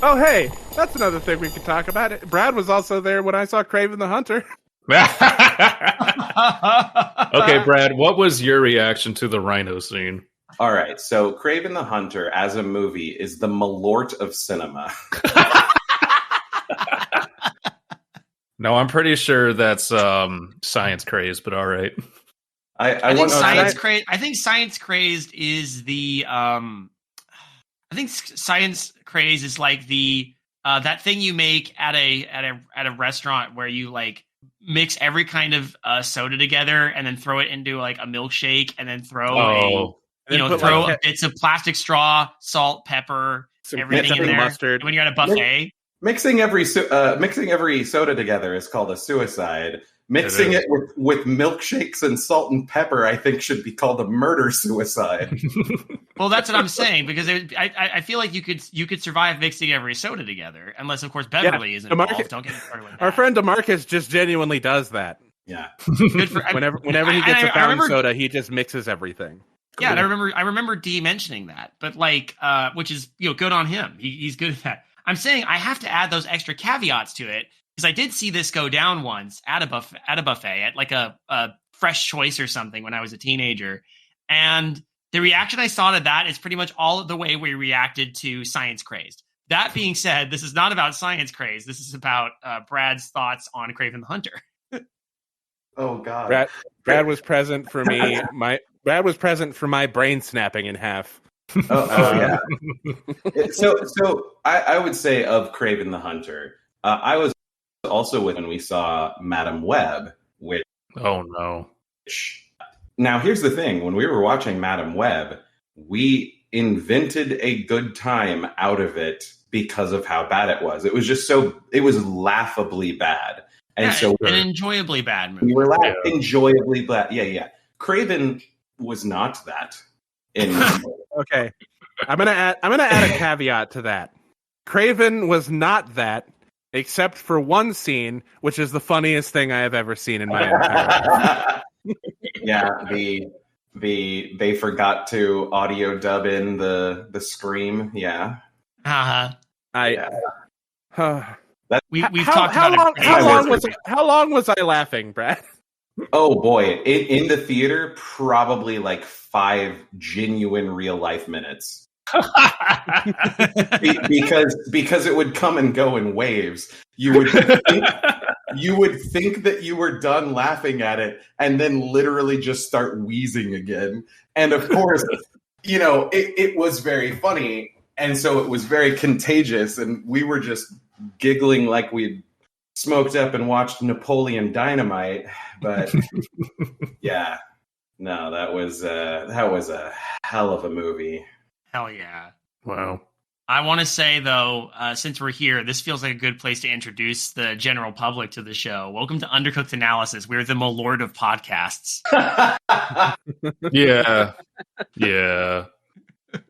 Oh, hey, that's another thing we could talk about. Brad was also there when I saw Kraven the Hunter. Okay, Brad, what was your reaction to the rhino scene? All right, so Kraven the Hunter as a movie is the Malort of cinema. No, I'm pretty sure that's science crazed, but all right. I think science crazed is the I think science craze is like the that thing you make at a restaurant where you like mix every kind of soda together and then throw it into like a milkshake and then throw bits of plastic straw, salt, pepper, everything in there. Mustard. When you're at a buffet, mixing every soda together is called a suicide. Mixing it with milkshakes and salt and pepper, I think, should be called a murder suicide. Well, that's what I'm saying, because I feel like you could survive mixing every soda together, unless, of course, Beverly is involved. Don't get me started with that. Our friend DeMarcus just genuinely does that. Yeah. Good for, whenever he gets a fountain soda, he just mixes everything. Yeah, and I remember D mentioning that, but like, which is good on him. He's good at that. I'm saying I have to add those extra caveats to it. Because I did see this go down once at a buffet at like a Fresh Choice or something when I was a teenager, and the reaction I saw to that is pretty much all of the way we reacted to Science Crazed. That being said, this is not about Science Crazed. This is about Brad's thoughts on Kraven the Hunter. Oh God, Brad was present for me. Brad was present for my brain snapping in half. Yeah. So I would say of Kraven the Hunter, I was also when we saw Madam Web, which now here's the thing: when we were watching Madam Web, we invented a good time out of it because of how bad it was. It was just it was laughably bad, and an enjoyably bad movie. We were enjoyably bad. Yeah. Kraven was not that. Okay, I'm gonna add a caveat to that. Kraven was not that. Except for one scene, which is the funniest thing I have ever seen in my entire life. Yeah, they forgot to audio dub in the scream. Yeah. We've talked about it. How long was I laughing, Brad? Oh boy, in the theater, probably like 5 genuine real life minutes. because it would come and go in waves. You would think that you were done laughing at it, and then literally just start wheezing again. And of course, it was very funny, and so it was very contagious, and we were just giggling like we'd smoked up and watched Napoleon Dynamite. But yeah, no, that was a hell of a movie. Hell yeah. Wow. I want to say, though, since we're here, this feels like a good place to introduce the general public to the show. Welcome to Undercooked Analysis. We're the Malord of podcasts. Yeah.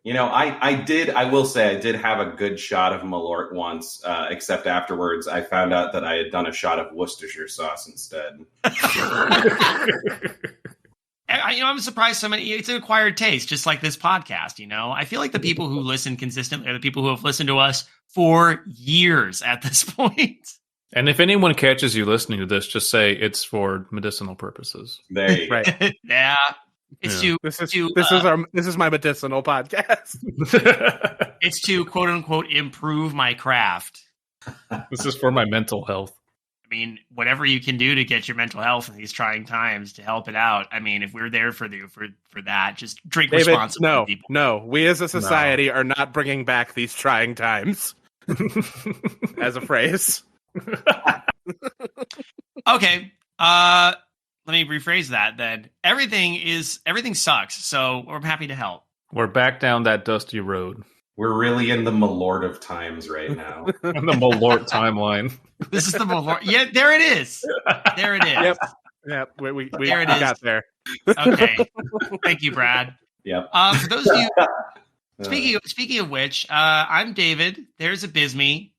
I will say I did have a good shot of Malort once, except afterwards I found out that I had done a shot of Worcestershire sauce instead. I'm surprised so many. It's an acquired taste, just like this podcast. I feel like the people who listen consistently are the people who have listened to us for years at this point. And if anyone catches you listening to this, just say it's for medicinal purposes. There you go. Right. Yeah. This is my medicinal podcast. It's to quote unquote improve my craft. This is for my mental health. I mean, whatever you can do to get your mental health in these trying times to help it out. I mean, if we're there for that, just drink David, responsibly. No, we as a society are not bringing back these trying times as a phrase. Okay, let me rephrase that then. Everything sucks, so we're happy to help. We're back down that dusty road. We're really in the Malort of times right now. On the Malort timeline. This is the Malort. Yeah, there it is. There it is. Yep. We there it is. Got there. Okay. Thank you, Brad. Yep. For those of you, speaking of which, I'm David. There's Abysmii.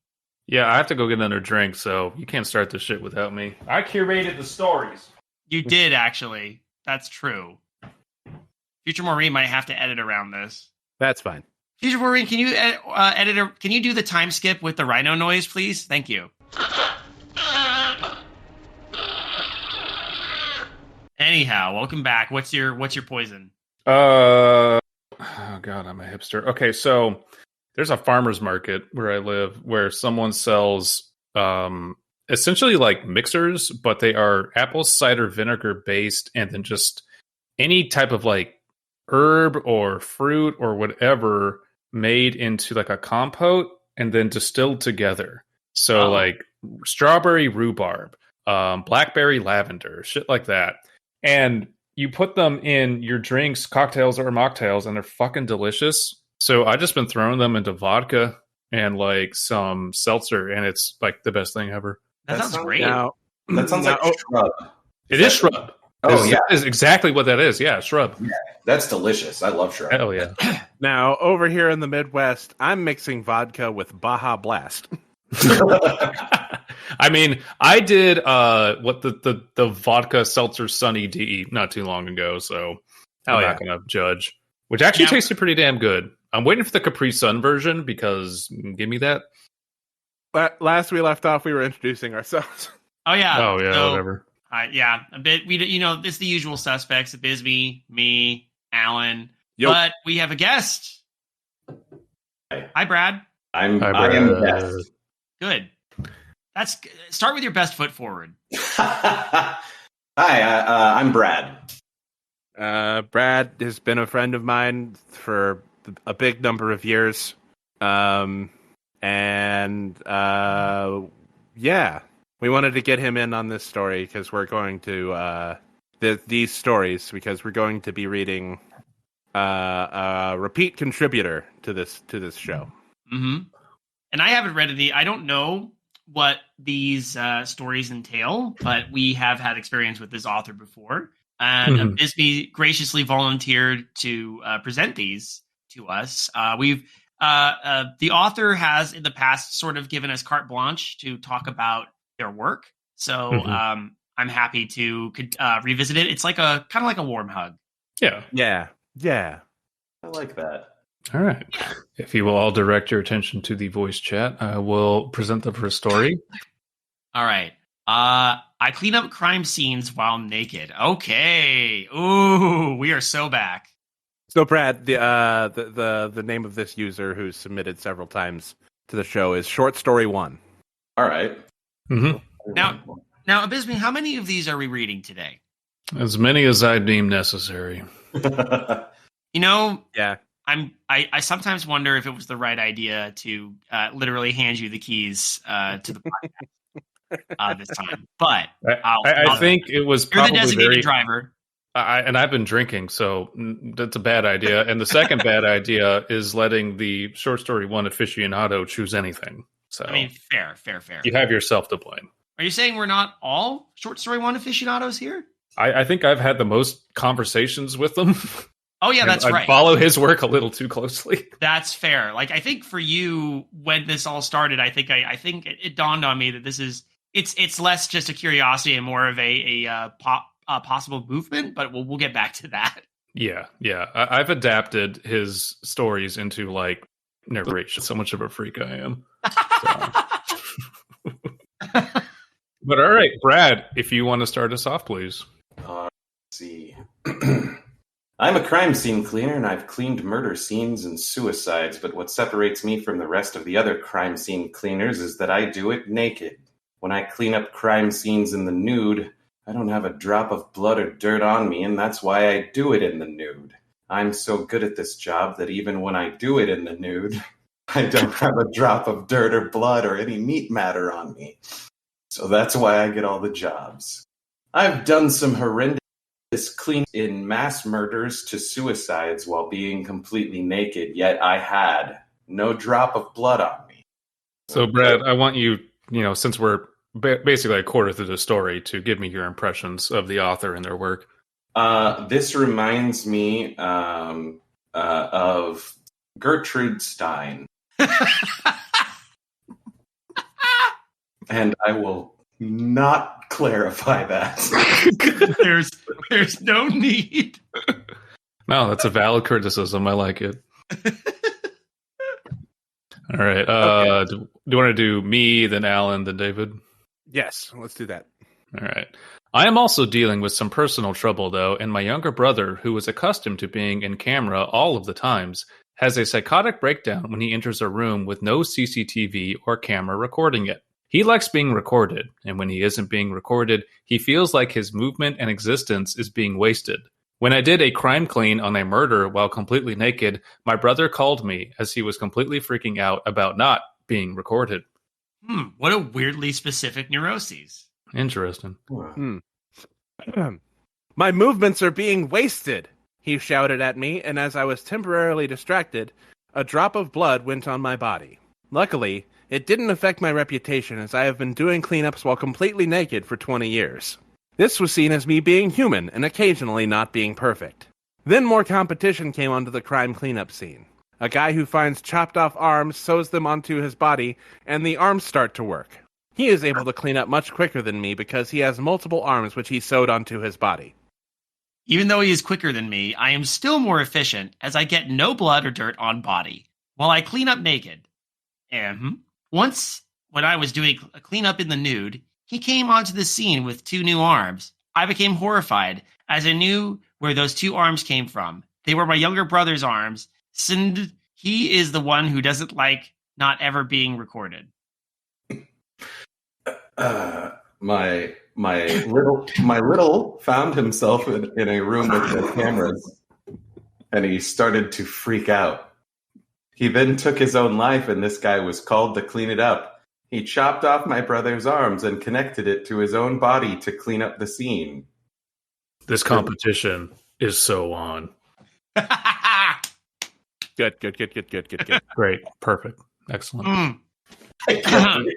Yeah, I have to go get another drink, so you can't start this shit without me. I curated the stories. You did, actually. That's true. Future Maureen might have to edit around this. That's fine. Future Wolverine, can you can you do the time skip with the rhino noise, please? Thank you. Anyhow, welcome back. What's your poison? Oh god, I'm a hipster. Okay, so there's a farmer's market where I live where someone sells essentially like mixers, but they are apple cider vinegar based, and then just any type of like herb or fruit or whatever made into like a compote and then distilled together. So like strawberry rhubarb, blackberry lavender, shit like that. And you put them in your drinks, cocktails or mocktails, and they're fucking delicious. So I just been throwing them into vodka and like some seltzer, and it's like the best thing ever. That sounds great. That sounds like shrub. It is shrub. That is exactly what that is. Yeah, shrub. Yeah, that's delicious. I love shrub. Hell yeah. Now, over here in the Midwest, I'm mixing vodka with Baja Blast. I mean, I did what the vodka seltzer Sunny D not too long ago, so I'm not going to judge. Which actually tasted pretty damn good. I'm waiting for the Capri Sun version because give me that. But last we left off, we were introducing ourselves. Oh yeah. So, whatever. Yeah, a bit. It's the usual suspects: Abysmii, me, Alan. Yep. But we have a guest. Hi, Brad. I am the best. Good. Start with your best foot forward. Hi, I'm Brad. Brad has been a friend of mine for a big number of years. We wanted to get him in on this story because we're going to these stories because we're going to be reading a repeat contributor to this show. Mm-hmm. And I haven't read any. I don't know what these stories entail, but we have had experience with this author before. And Abysmii graciously volunteered to present these to us. The author has in the past sort of given us carte blanche to talk about their work. So I'm happy to revisit it. It's like kind of like a warm hug. Yeah. I like that. All right. If you will all direct your attention to the voice chat, I will present the first story. All right. I clean up crime scenes while naked. Okay. Ooh, we are so back. So, Brad, the name of this user who's submitted several times to the show is Short Story 1. All right. Mm-hmm. Now, Abysmii, how many of these are we reading today? As many as I deem necessary. Yeah. I sometimes wonder if it was the right idea to literally hand you the keys to the podcast this time. But I think it was you're probably the designated driver. I've been drinking, so that's a bad idea. And the second bad idea is letting the Short Story 1 aficionado choose anything. So I mean, fair. You have yourself to blame. Are you saying we're not all Short Story 1 aficionados here? I think I've had the most conversations with them. Oh, yeah, that's right. I follow his work a little too closely. That's fair. Like, I think for you, when this all started, I think it dawned on me that it's less just a curiosity and more of a possible movement, but we'll get back to that. Yeah. I've adapted his stories into, like, narration. So much of a freak I am. But all right, Brad, if you want to start us off, please. Let's see. I'm a crime scene cleaner, and I've cleaned murder scenes and suicides, but what separates me from the rest of the other crime scene cleaners is that I do it naked. When I clean up crime scenes in the nude, I don't have a drop of blood or dirt on me, and that's why I do it in the nude. I'm so good at this job that even when I do it in the nude, I don't have a drop of dirt or blood or any meat matter on me. So that's why I get all the jobs. I've done some horrendous clean in mass murders to suicides while being completely naked, yet I had no drop of blood on me. So, Brad, I want you, since we're basically a quarter through the story, to give me your impressions of the author and their work. This reminds me of Gertrude Stein. And I will not clarify that. There's no need. No, that's a valid criticism. I like it. All right. Okay. Do you want to do me, then Alan, then David? Yes, let's do that. All right. I am also dealing with some personal trouble, though, and my younger brother, who is accustomed to being in camera all of the times, has a psychotic breakdown when he enters a room with no CCTV or camera recording it. He likes being recorded, and when he isn't being recorded, he feels like his movement and existence is being wasted. When I did a crime clean on a murder while completely naked, my brother called me as he was completely freaking out about not being recorded. What a weirdly specific neuroses. Interesting. My movements are being wasted, he shouted at me, and as I was temporarily distracted, a drop of blood went on my body. Luckily, it didn't affect my reputation as I have been doing cleanups while completely naked for 20 years. This was seen as me being human and occasionally not being perfect. Then more competition came onto the crime cleanup scene. A guy who finds chopped off arms sews them onto his body, and the arms start to work. He is able to clean up much quicker than me because he has multiple arms which he sewed onto his body. Even though he is quicker than me, I am still more efficient as I get no blood or dirt on body, while I clean up naked. Once, when I was doing a cleanup in the nude, he came onto the scene with 2 new arms. I became horrified, as I knew where those 2 arms came from. They were my younger brother's arms, since he is the one who doesn't like not ever being recorded. My little found himself in a room with the cameras, and he started to freak out. He then took his own life, and this guy was called to clean it up. He chopped off my brother's arms and connected it to his own body to clean up the scene. This competition is so on. Good. Great. Perfect. Excellent. I can't.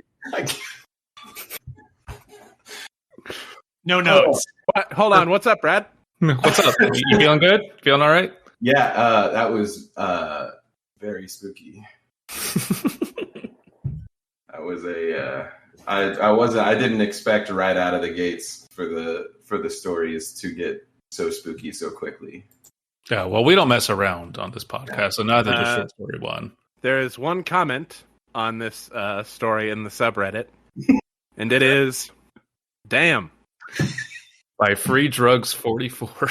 No notes. Hold on, what's up, Brad? What's up? You feeling good? Feeling all right? Yeah, that was very spooky. That was I didn't expect right out of the gates for the stories to get so spooky so quickly. Yeah, well, we don't mess around on this podcast, so neither does Short Story One. There is one comment on this story in the subreddit, and it is, damn. By Free Drugs 44.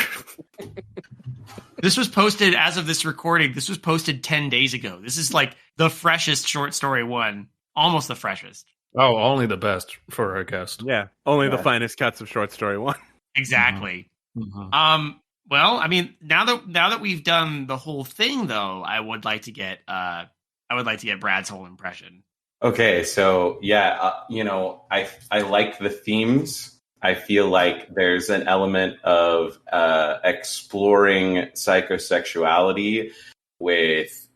This was posted as of this recording. This was posted 10 days ago. This is like the freshest Short Story One. Almost the freshest. Oh, only the best for our guest. Yeah, only the finest cuts of Short Story One. Exactly. Mm-hmm. Well, I mean, now that we've done the whole thing, though, I would like to get Brad's whole impression. Okay, so yeah, I like the themes. I feel like there's an element of exploring psychosexuality with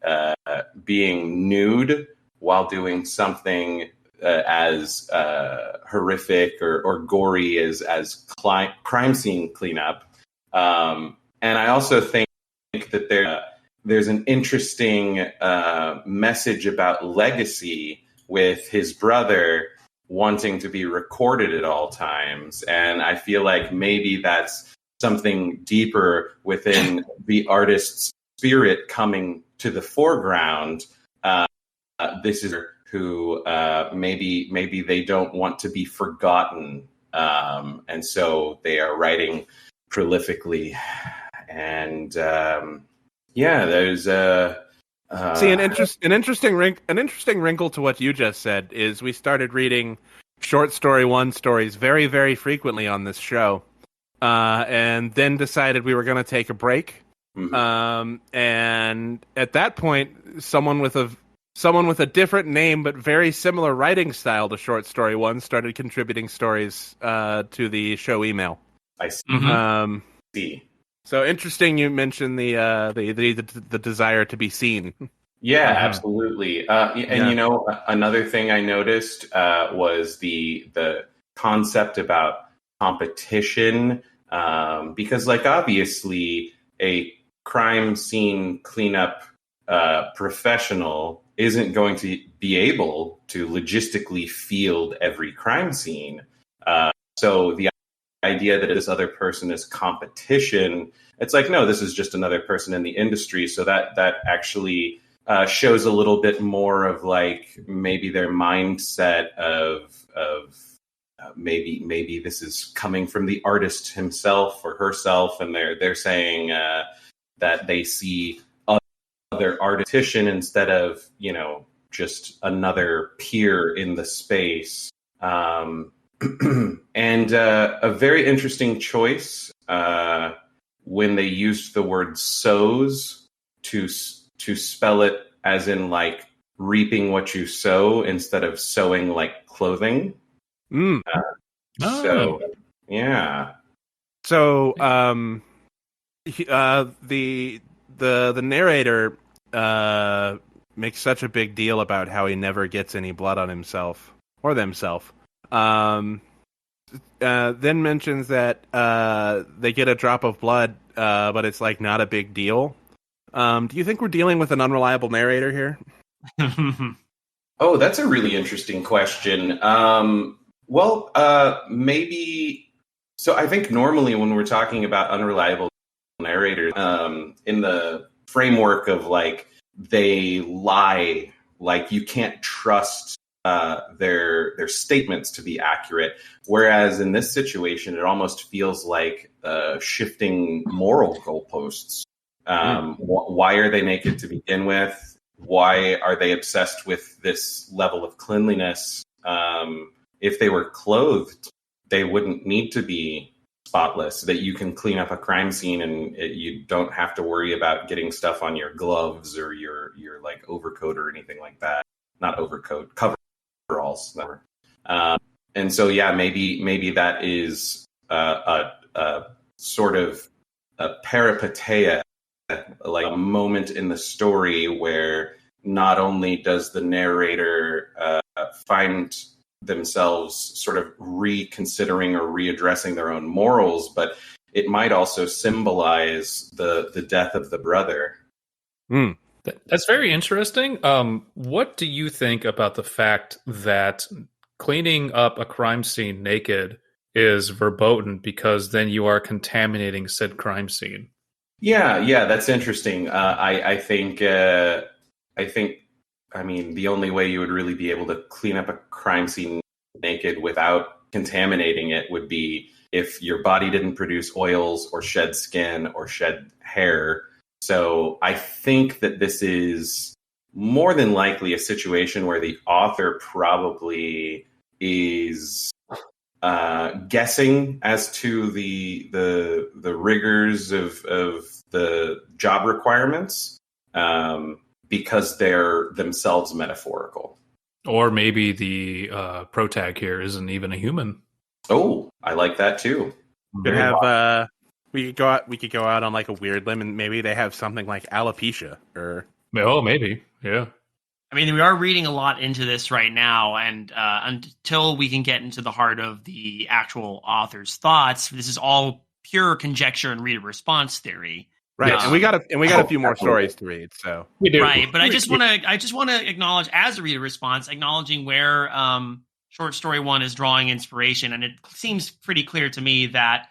being nude while doing something as horrific or gory as crime scene cleanup. And I also think that there's an interesting message about legacy with his brother wanting to be recorded at all times. And I feel like maybe that's something deeper within the artist's spirit coming to the foreground. This is who maybe they don't want to be forgotten. And so they are writing prolifically. And there's See, an interesting wrinkle to what you just said is we started reading Short Story One stories very, very frequently on this show, and then decided we were going to take a break. Mhm. And at that point, someone with a different name but very similar writing style to Short Story One started contributing stories to the show email. I see. Mm-hmm. See. So interesting. You mentioned the desire to be seen. Yeah, absolutely. Another thing I noticed was the concept about competition, because, like, obviously, a crime scene cleanup professional isn't going to be able to logistically field every crime scene. So the idea that this other person is competition, it's like, no, this is just another person in the industry. So that actually shows a little bit more of like maybe their mindset of maybe this is coming from the artist himself or herself, and they're saying that they see other artistician instead of just another peer in the space. And a very interesting choice when they used the word sows to spell it as in like reaping what you sow instead of sewing like clothing. So yeah. So the narrator makes such a big deal about how he never gets any blood on himself or themselves. Then mentions that they get a drop of blood, but it's like not a big deal. Do you think we're dealing with an unreliable narrator here? Oh, that's a really interesting question. Maybe. So I think normally when we're talking about unreliable narrators, in the framework of like they lie, like you can't trust their statements to be accurate. Whereas in this situation, it almost feels like shifting moral goalposts. Why are they naked to begin with? Why are they obsessed with this level of cleanliness? If they were clothed, they wouldn't need to be spotless. That you can clean up a crime scene and you don't have to worry about getting stuff on your gloves or your like overcoat or anything like that. Not overcoat, coveralls. And so maybe that is a sort of a peripeteia, like a moment in the story where not only does the narrator find themselves sort of reconsidering or readdressing their own morals, but it might also symbolize the death of the brother. That's very interesting. What do you think about the fact that cleaning up a crime scene naked is verboten because then you are contaminating said crime scene? Yeah, that's interesting. I think, I mean, the only way you would really be able to clean up a crime scene naked without contaminating it would be if your body didn't produce oils or shed skin or shed hair. So I think that this is more than likely a situation where the author probably is guessing as to the rigors of the job requirements. Because they're themselves metaphorical. Or maybe the protag here isn't even a human. Oh, I like that too. We could go out on like a weird limb, and maybe they have something like alopecia or. Oh, maybe, yeah. I mean, we are reading a lot into this right now, and until we can get into the heart of the actual author's thoughts, this is all pure conjecture and reader response theory. Right, and we got a few more stories to read, so we do. Right, but I just want to acknowledge, as a reader response, acknowledging where short story 1 is drawing inspiration, and it seems pretty clear to me that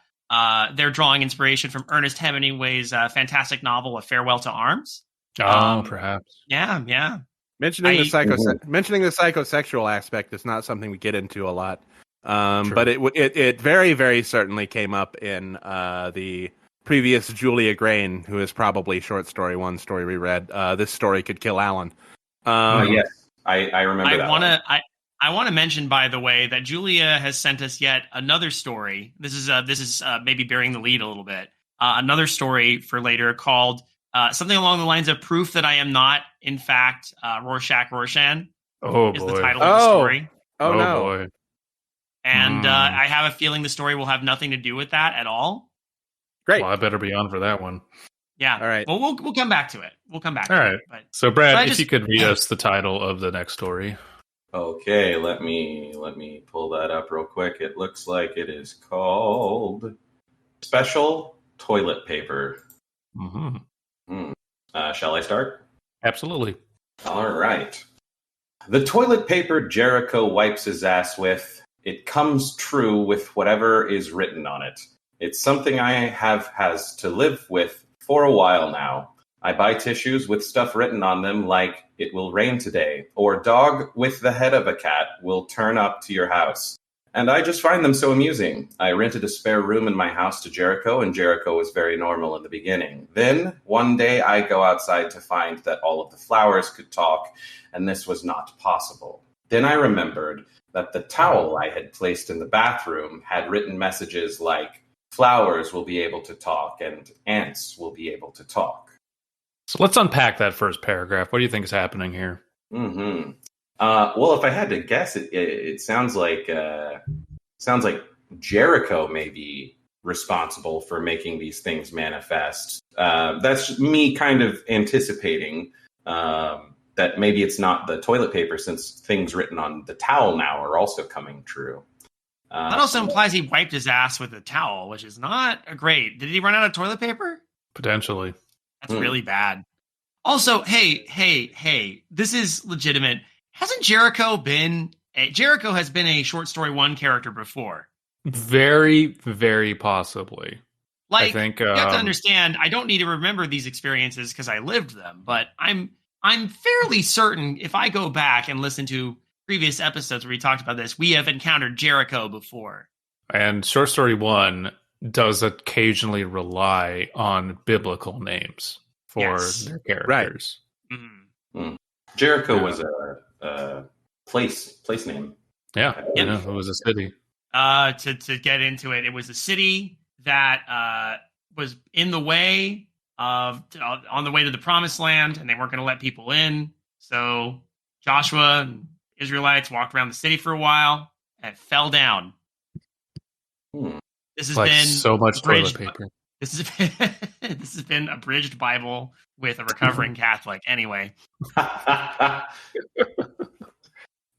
they're drawing inspiration from Ernest Hemingway's fantastic novel, A Farewell to Arms. Perhaps. Yeah. Mentioning the psychosexual aspect is not something we get into a lot, but it very, very certainly came up in the previous Julia Grain, who is probably short story 1 story we read. This story could kill Alan. Yes, I remember that. I want to mention, by the way, that Julia has sent us yet another story. This is maybe bearing the lead a little bit. Another story for later called something along the lines of "Proof That I Am Not, in fact, Rorschach Rorschan." Oh, is boy. the title of the story. Oh no! Boy. And I have a feeling the story will have nothing to do with that at all. Great. Well, I better be on for that one. Yeah. All right. Well, we'll come back to it. All right. But, so, Brad, if you could read us the title of the next story. Okay, let me pull that up real quick. It looks like it is called Special Toilet Paper. Mm-hmm. Shall I start? Absolutely. All right. The toilet paper Jericho wipes his ass with, it comes true with whatever is written on it. It's something I have has to live with for a while now. I buy tissues with stuff written on them like, "It will rain today," or "Dog with the head of a cat will turn up to your house." And I just find them so amusing. I rented a spare room in my house to Jericho, and Jericho was very normal in the beginning. Then, one day, I go outside to find that all of the flowers could talk, and this was not possible. Then I remembered that the towel I had placed in the bathroom had written messages like, "Flowers will be able to talk," and "Ants will be able to talk." So let's unpack that first paragraph. What do you think is happening here? Mm-hmm. Well, if I had to guess, it sounds like Jericho may be responsible for making these things manifest. That's me kind of anticipating that maybe it's not the toilet paper, since things written on the towel now are also coming true. That also implies he wiped his ass with a towel, which is not a great. Did he run out of toilet paper? Potentially. That's really bad. Also, hey, this is legitimate. Hasn't Jericho has been a short story 1 character before? Very, very possibly. Like, I think you have to understand, I don't need to remember these experiences because I lived them, but I'm fairly certain if I go back and listen to previous episodes where we talked about this, we have encountered Jericho before. And short story 1 does occasionally rely on biblical names for their characters. Right. Mm-hmm. Jericho was a place name. Yeah, it was a city. To get into it, it was a city that was in the way of on the way to the promised land, and they weren't going to let people in. So Joshua and Israelites walked around the city for a while and it fell down. This has been so much toilet paper. This has been abridged Bible with a recovering Catholic. Anyway.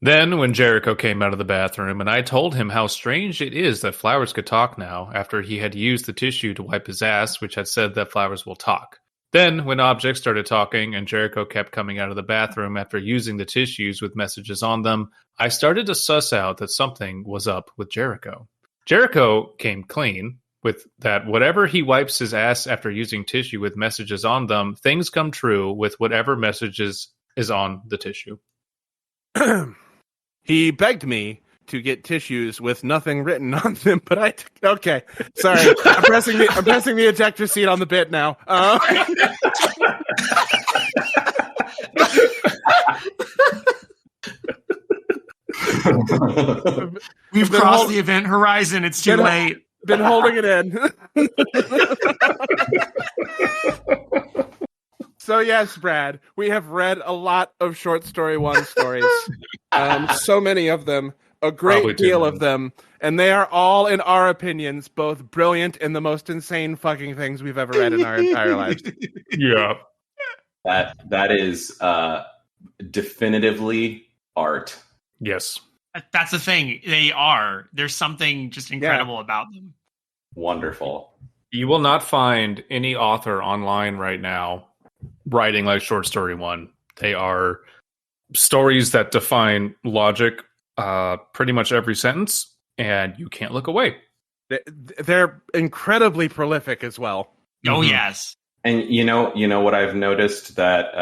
Then, when Jericho came out of the bathroom, and I told him how strange it is that flowers could talk now, after he had used the tissue to wipe his ass, which had said that flowers will talk. Then, when objects started talking, and Jericho kept coming out of the bathroom after using the tissues with messages on them, I started to suss out that something was up with Jericho. Jericho came clean with that whatever he wipes his ass after using tissue with messages on them, things come true with whatever messages is on the tissue. He begged me to get tissues with nothing written on them, but okay. Sorry, I'm pressing the ejector seat on the bit now. We've crossed the event horizon. It's too late. Been holding it in. So yes, Brad, we have read a lot of short story 1 stories. So many of them, a great deal of them, and they are all, in our opinions, both brilliant and the most insane fucking things we've ever read in our entire lives. Yeah. That is definitively art. Yes. That's the thing. They are. There's something just incredible about them. Wonderful. You will not find any author online right now writing like short story 1. They are stories that define logic pretty much every sentence, and you can't look away. They're incredibly prolific as well. Oh, yes. And you know what I've noticed that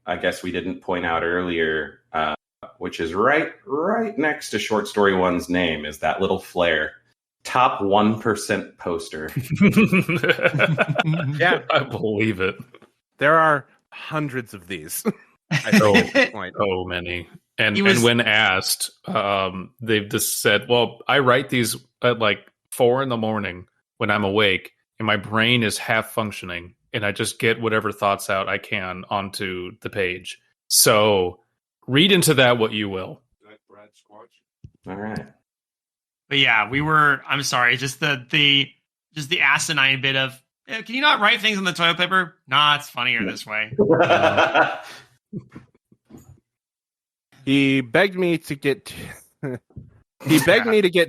I guess we didn't point out earlier, which is right next to short story 1's name, is that little flare. Top 1% poster. Yeah, I believe it. There are hundreds of these. So many. And when asked, they've just said, well, I write these at like 4 a.m. when I'm awake and my brain is half functioning and I just get whatever thoughts out I can onto the page. So read into that what you will. All right. But yeah, I'm sorry, just the asinine bit of, can you not write things on the toilet paper? Nah, it's funnier this way. He begged me to get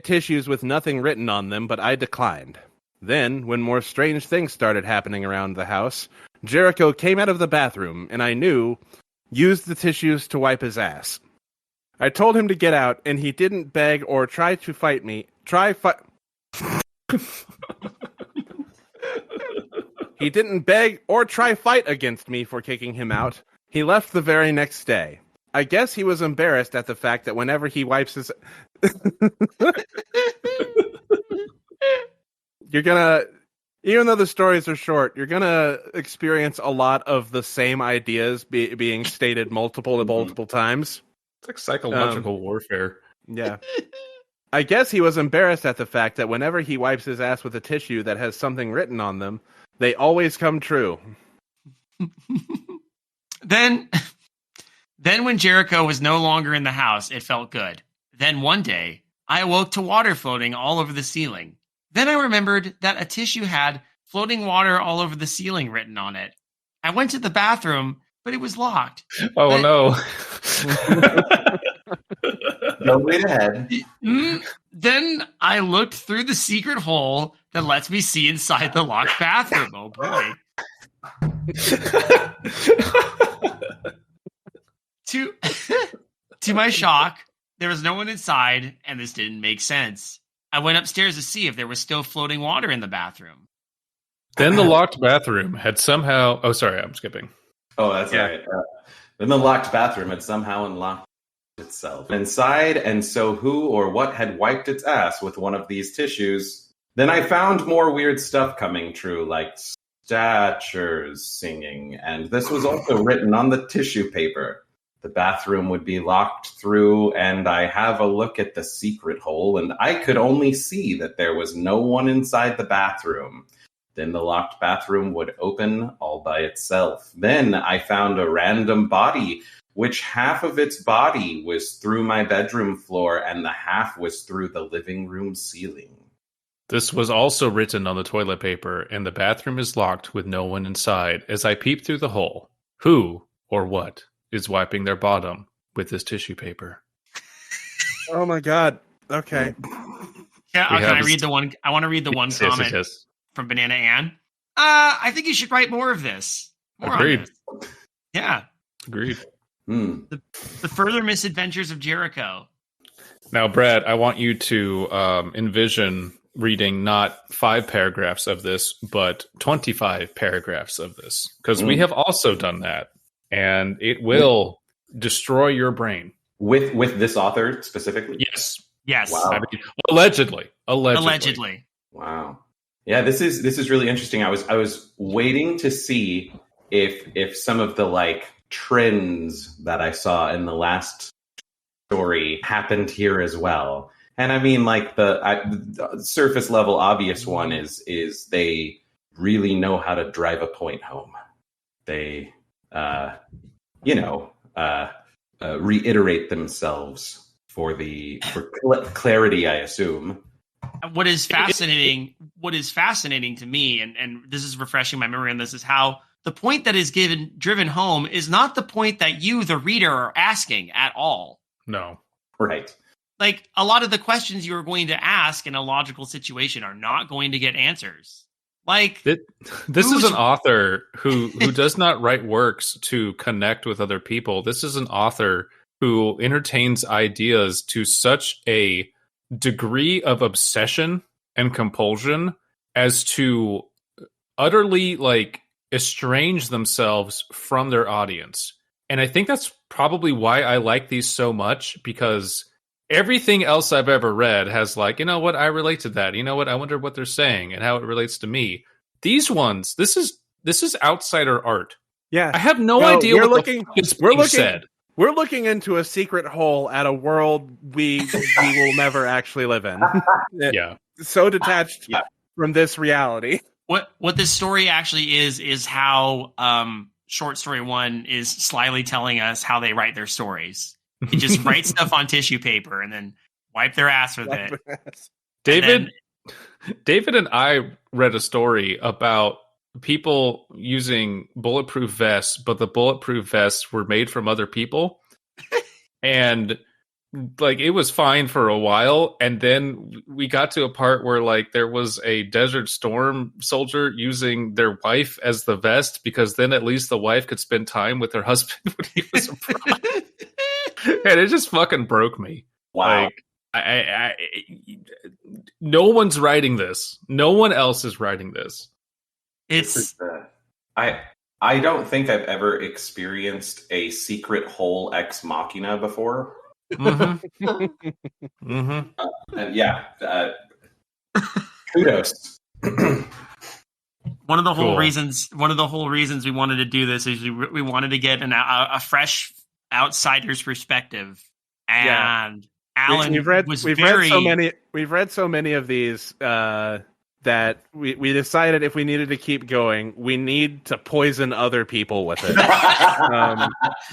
tissues with nothing written on them, but I declined. Then, when more strange things started happening around the house, Jericho came out of the bathroom, and I used the tissues to wipe his ass. I told him to get out, and he didn't beg or try to fight me. He He didn't beg or try fight against me for kicking him out. He left the very next day. I guess he was embarrassed at the fact that whenever he wipes his... You're gonna... Even though the stories are short, you're gonna experience a lot of the same ideas being stated multiple times. It's like psychological warfare. Yeah. I guess he was embarrassed at the fact that whenever he wipes his ass with a tissue that has something written on them, they always come true. Then when Jericho was no longer in the house, it felt good. Then one day, I awoke to water floating all over the ceiling. Then I remembered that a tissue had floating water all over the ceiling written on it. I went to the bathroom, but it was locked. Oh, no. Go right ahead. Then I looked through the secret hole that lets me see inside the locked bathroom. Oh, boy. To my shock, there was no one inside, and this didn't make sense. I went upstairs to see if there was still floating water in the bathroom. Then the locked bathroom had somehow... Oh, sorry, I'm skipping. Oh, that's right. Then the locked bathroom had somehow unlocked itself inside, and so who or what had wiped its ass with one of these tissues? Then I found more weird stuff coming true, like statures singing, and this was also written on the tissue paper. The bathroom would be locked through, and I have a look at the secret hole, and I could only see that there was no one inside the bathroom. Then the locked bathroom would open all by itself. Then I found a random body, which half of its body was through my bedroom floor, and the half was through the living room ceiling. This was also written on the toilet paper, and the bathroom is locked with no one inside. As I peep through the hole, who or what is wiping their bottom with this tissue paper? Oh my god. Okay. Yeah, can I read the one? I want to read the one comment from Banana Ann. I think you should write more of this. Agreed. Yeah. Agreed. The further misadventures of Jericho. Now, Brad, I want you to envision reading not 5 paragraphs of this, but 25 paragraphs of this, because we have also done that, and it will destroy your brain. With this author specifically? Yes. Wow. I mean, allegedly. Wow. Yeah, this is really interesting. I was waiting to see if some of the like trends that I saw in the last story happened here as well. And I mean, like the surface level obvious one is they really know how to drive a point home. They, reiterate themselves for clarity, I assume. What is fascinating to me, and this is refreshing my memory on this, is how the point that is driven home is not the point that you, the reader, are asking at all. No. Right. Like, a lot of the questions you are going to ask in a logical situation are not going to get answers. Like, this is an author who does not write works to connect with other people. This is an author who entertains ideas to such a degree of obsession and compulsion as to utterly like estrange themselves from their audience. And I think that's probably why I like these so much, because everything else I've ever read has like, you know what, I relate to that. You know what, I wonder what they're saying and how it relates to me. These ones, this is outsider art. Yeah. I have no idea what the fuck is being said. We're looking into a secret hole at a world we will never actually live in. Yeah. So detached from this reality. What this story actually is how Short Story 1 is slyly telling us how they write their stories. They just write stuff on tissue paper and then wipe their ass with it. David and I read a story about people using bulletproof vests, but the bulletproof vests were made from other people. And like, it was fine for a while. And then we got to a part where like there was a Desert Storm soldier using their wife as the vest, because then at least the wife could spend time with her husband when he was abroad. And it just fucking broke me. Wow. Like, I no one's writing this. No one else is writing this. It's I don't think I've ever experienced a secret hole ex machina before. Mm-hmm. Mm-hmm. And yeah, kudos. one of the whole Cool. reasons. One of the whole reasons we wanted to do this is we wanted to get a fresh outsider's perspective. And Alan we've read so many of these that we decided if we needed to keep going, we need to poison other people with it.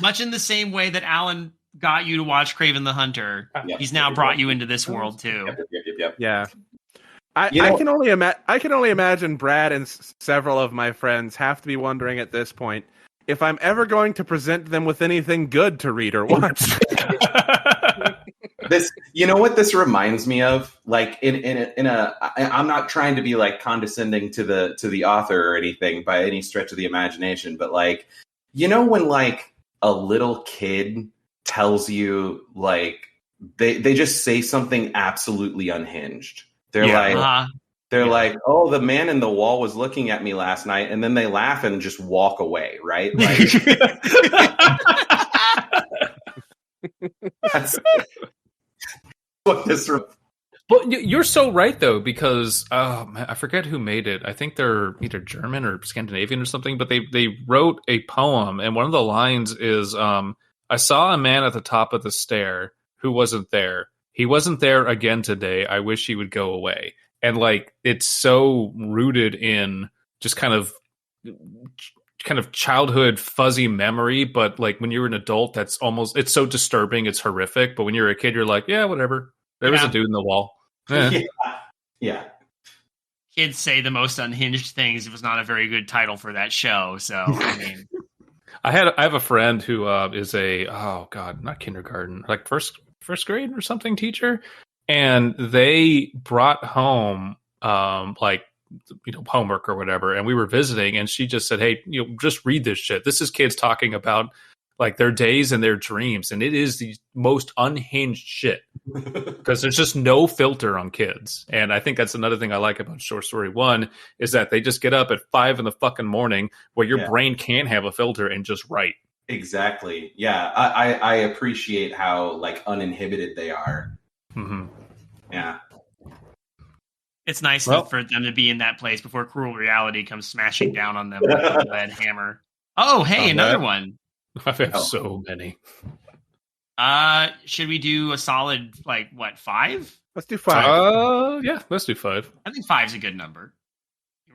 Much in the same way that Alan got you to watch Kraven the Hunter, he's now brought you into this world too. Yep. Yeah. I can only imagine Brad and several of my friends have to be wondering at this point if I'm ever going to present them with anything good to read or watch. You know what this reminds me of? Like I'm not trying to be like condescending to the author or anything by any stretch of the imagination, but like, you know, when like a little kid tells you like they just say something absolutely unhinged. They're like, oh, the man in the wall was looking at me last night, and then they laugh and just walk away, right? Like, that's what this. But you're so right, though, because I forget who made it. I think they're either German or Scandinavian or something, but they wrote a poem, and one of the lines is, I saw a man at the top of the stair who wasn't there. He wasn't there again today. I wish he would go away. And like, it's so rooted in just kind of childhood fuzzy memory. But like when you're an adult, it's so disturbing. It's horrific. But when you're a kid, you're like, yeah, whatever. There was a dude in the wall. Yeah. Kids say the most unhinged things. It was not a very good title for that show. So, I mean, I have a friend who is not kindergarten, like first grade or something teacher, and they brought home homework or whatever, and we were visiting, and she just said, hey, just read this shit. This is kids talking about like their days and their dreams, and it is the most unhinged shit because there's just no filter on kids. And I think that's another thing I like about Short Story 1 is that they just get up at 5 in the fucking morning where your brain can't have a filter and just write. Exactly. Yeah, I appreciate how like uninhibited they are. Mm-hmm. Yeah, it's nice for them to be in that place before cruel reality comes smashing down on them with a lead hammer. Oh, hey, another one. I have so many. Should we do a solid 5? Let's do 5. Yeah, let's do 5. I think 5's a good number.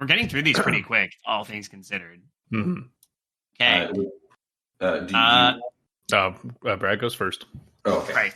We're getting through these pretty quick, all things considered. Mm-hmm. Okay. Brad goes first. Oh, okay. Right.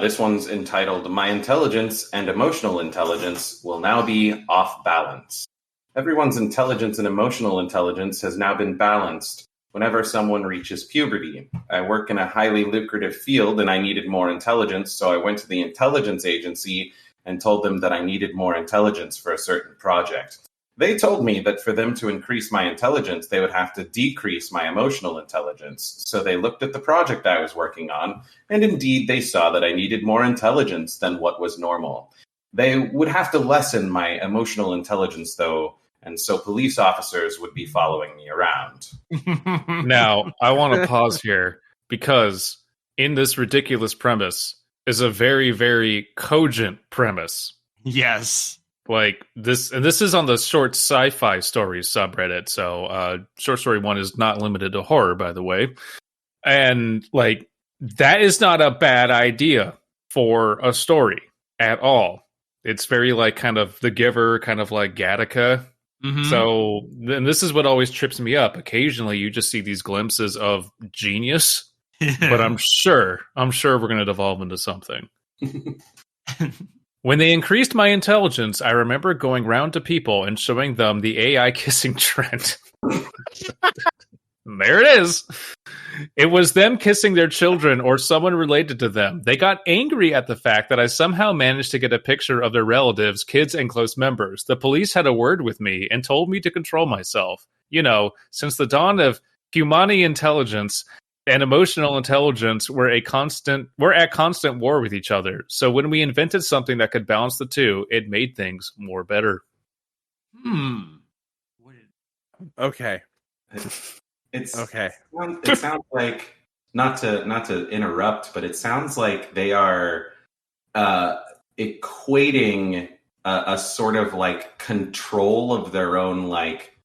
This one's entitled, My Intelligence and Emotional Intelligence Will Now Be Off Balance. Everyone's intelligence and emotional intelligence has now been balanced whenever someone reaches puberty. I work in a highly lucrative field and I needed more intelligence, so I went to the intelligence agency and told them that I needed more intelligence for a certain project. They told me that for them to increase my intelligence, they would have to decrease my emotional intelligence. So they looked at the project I was working on, and indeed they saw that I needed more intelligence than what was normal. They would have to lessen my emotional intelligence, though, and so police officers would be following me around. Now, I want to pause here, because in this ridiculous premise is a very, very cogent premise. Yes. Like this, and this is on the short sci-fi stories subreddit. So, Short Story 1 is not limited to horror, by the way. And like, that is not a bad idea for a story at all. It's very like kind of The Giver, kind of like Gattaca. Mm-hmm. So, and this is what always trips me up. Occasionally, you just see these glimpses of genius, but I'm sure we're going to devolve into something. When they increased my intelligence, I remember going round to people and showing them the AI kissing trend. There it is. It was them kissing their children or someone related to them. They got angry at the fact that I somehow managed to get a picture of their relatives, kids, and close members. The police had a word with me and told me to control myself. Since the dawn of humani intelligence and emotional intelligence were at constant war with each other. So when we invented something that could balance the two, it made things more better. Okay. It's Okay. It sounds like, not to interrupt, but it sounds like they are equating a sort of like control of their own, like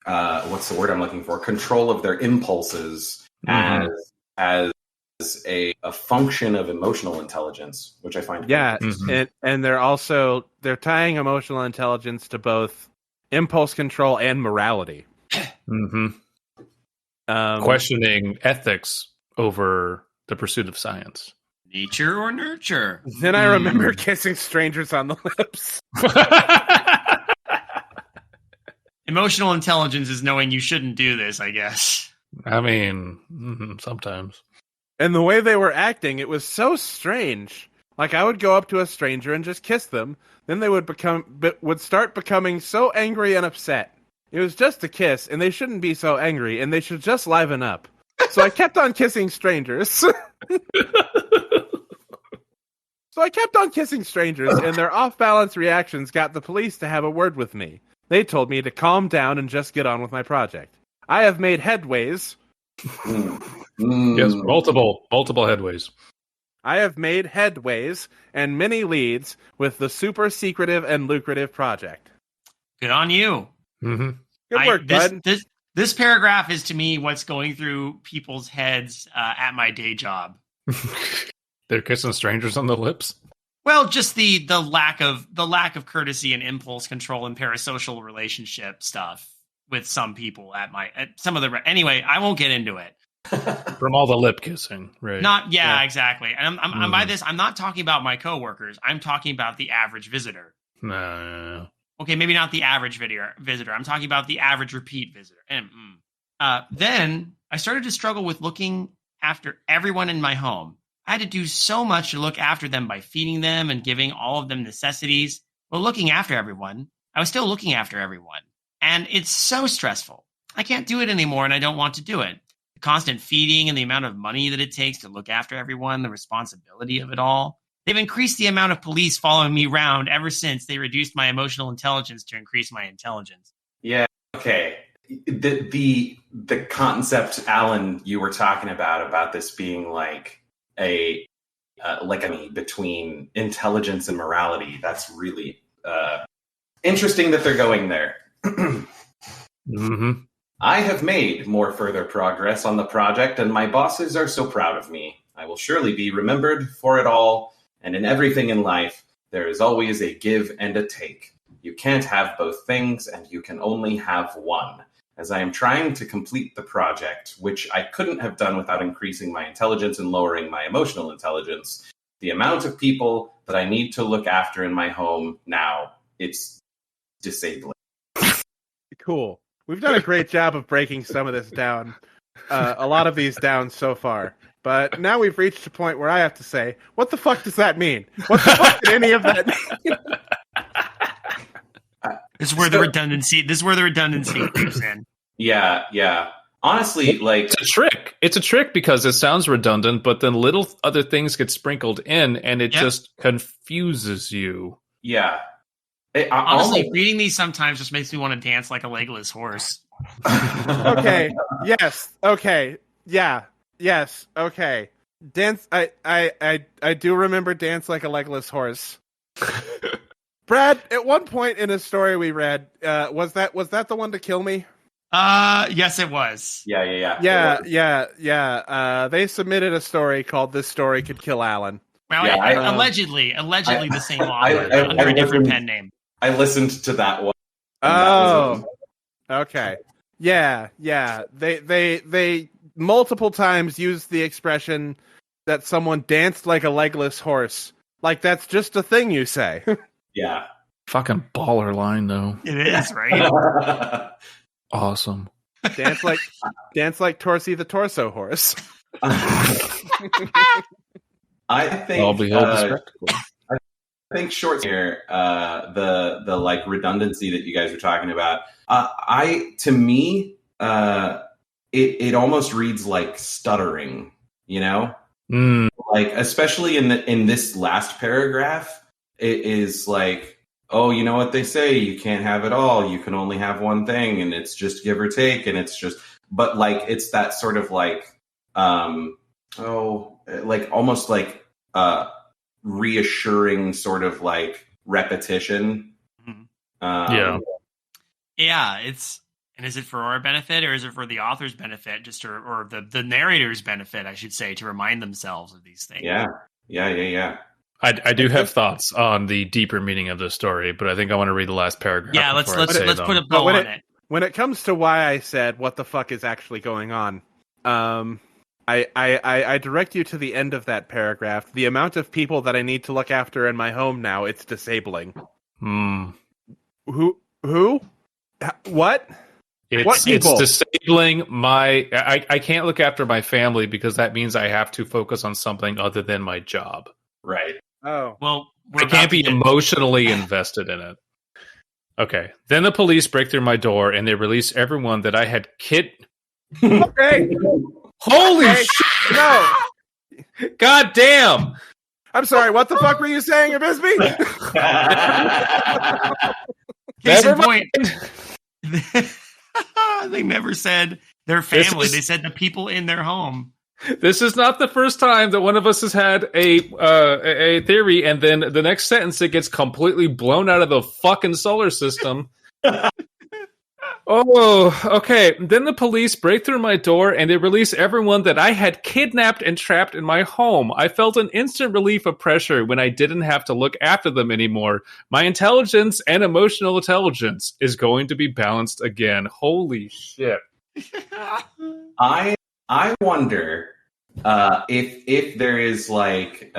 what's the word I'm looking for? Control of their impulses as a function of emotional intelligence, which I find and they're tying emotional intelligence to both impulse control and morality. Questioning ethics over the pursuit of science. Nature or nurture? Then I remember kissing strangers on the lips. Emotional intelligence is knowing you shouldn't do this, I guess. I mean, sometimes. And the way they were acting, it was so strange. Like, I would go up to a stranger and just kiss them. Then they would start becoming so angry and upset. It was just a kiss, and they shouldn't be so angry, and they should just liven up. So I kept on kissing strangers. And their off-balance reactions got the police to have a word with me. They told me to calm down and just get on with my project. I have made headways. Yes, multiple headways. I have made headways and many leads with the super secretive and lucrative project. Good on you. Mm-hmm. Good work, bud. This paragraph is to me what's going through people's heads at my day job. They're kissing strangers on the lips. Well, just the lack of courtesy and impulse control and parasocial relationship stuff with some people at some of the. Anyway, I won't get into it. From all the lip kissing, right? Exactly. And I'm by this. I'm not talking about my coworkers. I'm talking about the average visitor. No. Okay, maybe not the average visitor. I'm talking about the average repeat visitor. Then I started to struggle with looking after everyone in my home. I had to do so much to look after them by feeding them and giving all of them necessities. Well, looking after everyone, I was still looking after everyone. And it's so stressful. I can't do it anymore, and I don't want to do it. The constant feeding and the amount of money that it takes to look after everyone, the responsibility of it all. They've increased the amount of police following me around ever since they reduced my emotional intelligence to increase my intelligence. Yeah, okay. The concept, Alan, you were talking about this being like a between intelligence and morality. That's really interesting that they're going there. Mm-hmm. I have made more further progress on the project, and my bosses are so proud of me. I will surely be remembered for it all, and in everything in life, there is always a give and a take. You can't have both things, and you can only have one. As I am trying to complete the project, which I couldn't have done without increasing my intelligence and lowering my emotional intelligence, the amount of people that I need to look after in my home now, it's disabling. Cool. We've done a great job of breaking some of this down. A lot of these down so far. But now we've reached a point where I have to say, what the fuck does that mean? What the fuck did any of that mean? This is where the redundancy creeps in. Yeah. Honestly, like, it's a trick. It's a trick because it sounds redundant, but then little other things get sprinkled in, and it just confuses you. Yeah. Honestly, reading these sometimes just makes me want to dance like a legless horse. Okay. Yes. Okay. Yeah. Yes. Okay. Dance. I do remember Dance Like a Legless Horse. Brad, at one point in a story we read, was that the one to kill me? Yes, it was. Yeah. They submitted a story called "This Story Could Kill Alan." Well, allegedly the same author under a different pen name. I listened to that one. Oh, okay. Yeah. They multiple times used the expression that someone danced like a legless horse. Like that's just a thing you say. Yeah. Fucking baller line, though. It is, right? Awesome. Dance like Torsey the Torso Horse. I think I'll be held to spectacle. I think short here, the like redundancy that you guys are talking about. To me, it almost reads like stuttering. You know, like especially in this last paragraph, it is like oh, you know what they say, you can't have it all. You can only have one thing, and it's just give or take, and it's just, but like it's that sort of like, like almost like reassuring sort of like repetition. Yeah. Yeah, and is it for our benefit or is it for the author's benefit, just or the narrator's benefit, I should say, to remind themselves of these things? Yeah. I do have thoughts on the deeper meaning of the story, but I think I want to read the last paragraph. Yeah, let's put a But bow on it. When it comes to why I said what the fuck is actually going on, I direct you to the end of that paragraph. The amount of people that I need to look after in my home now, it's disabling. Who? What? What people? It's disabling my. I can't look after my family because that means I have to focus on something other than my job. Right. Oh. Well, I can't be emotionally invested in it. Okay. Then the police break through my door and they release everyone that I had Okay. Holy Okay. shit! No. God damn! I'm sorry. What the fuck were you saying, Abysmii? Case in Never point, they never said their family. They said the people in their home. This is not the first time that one of us has had a theory, and then the next sentence it gets completely blown out of the fucking solar system. Oh, okay. Then the police break through my door and they release everyone that I had kidnapped and trapped in my home. I felt an instant relief of pressure when I didn't have to look after them anymore. My intelligence and emotional intelligence is going to be balanced again. Holy shit. I wonder if there is like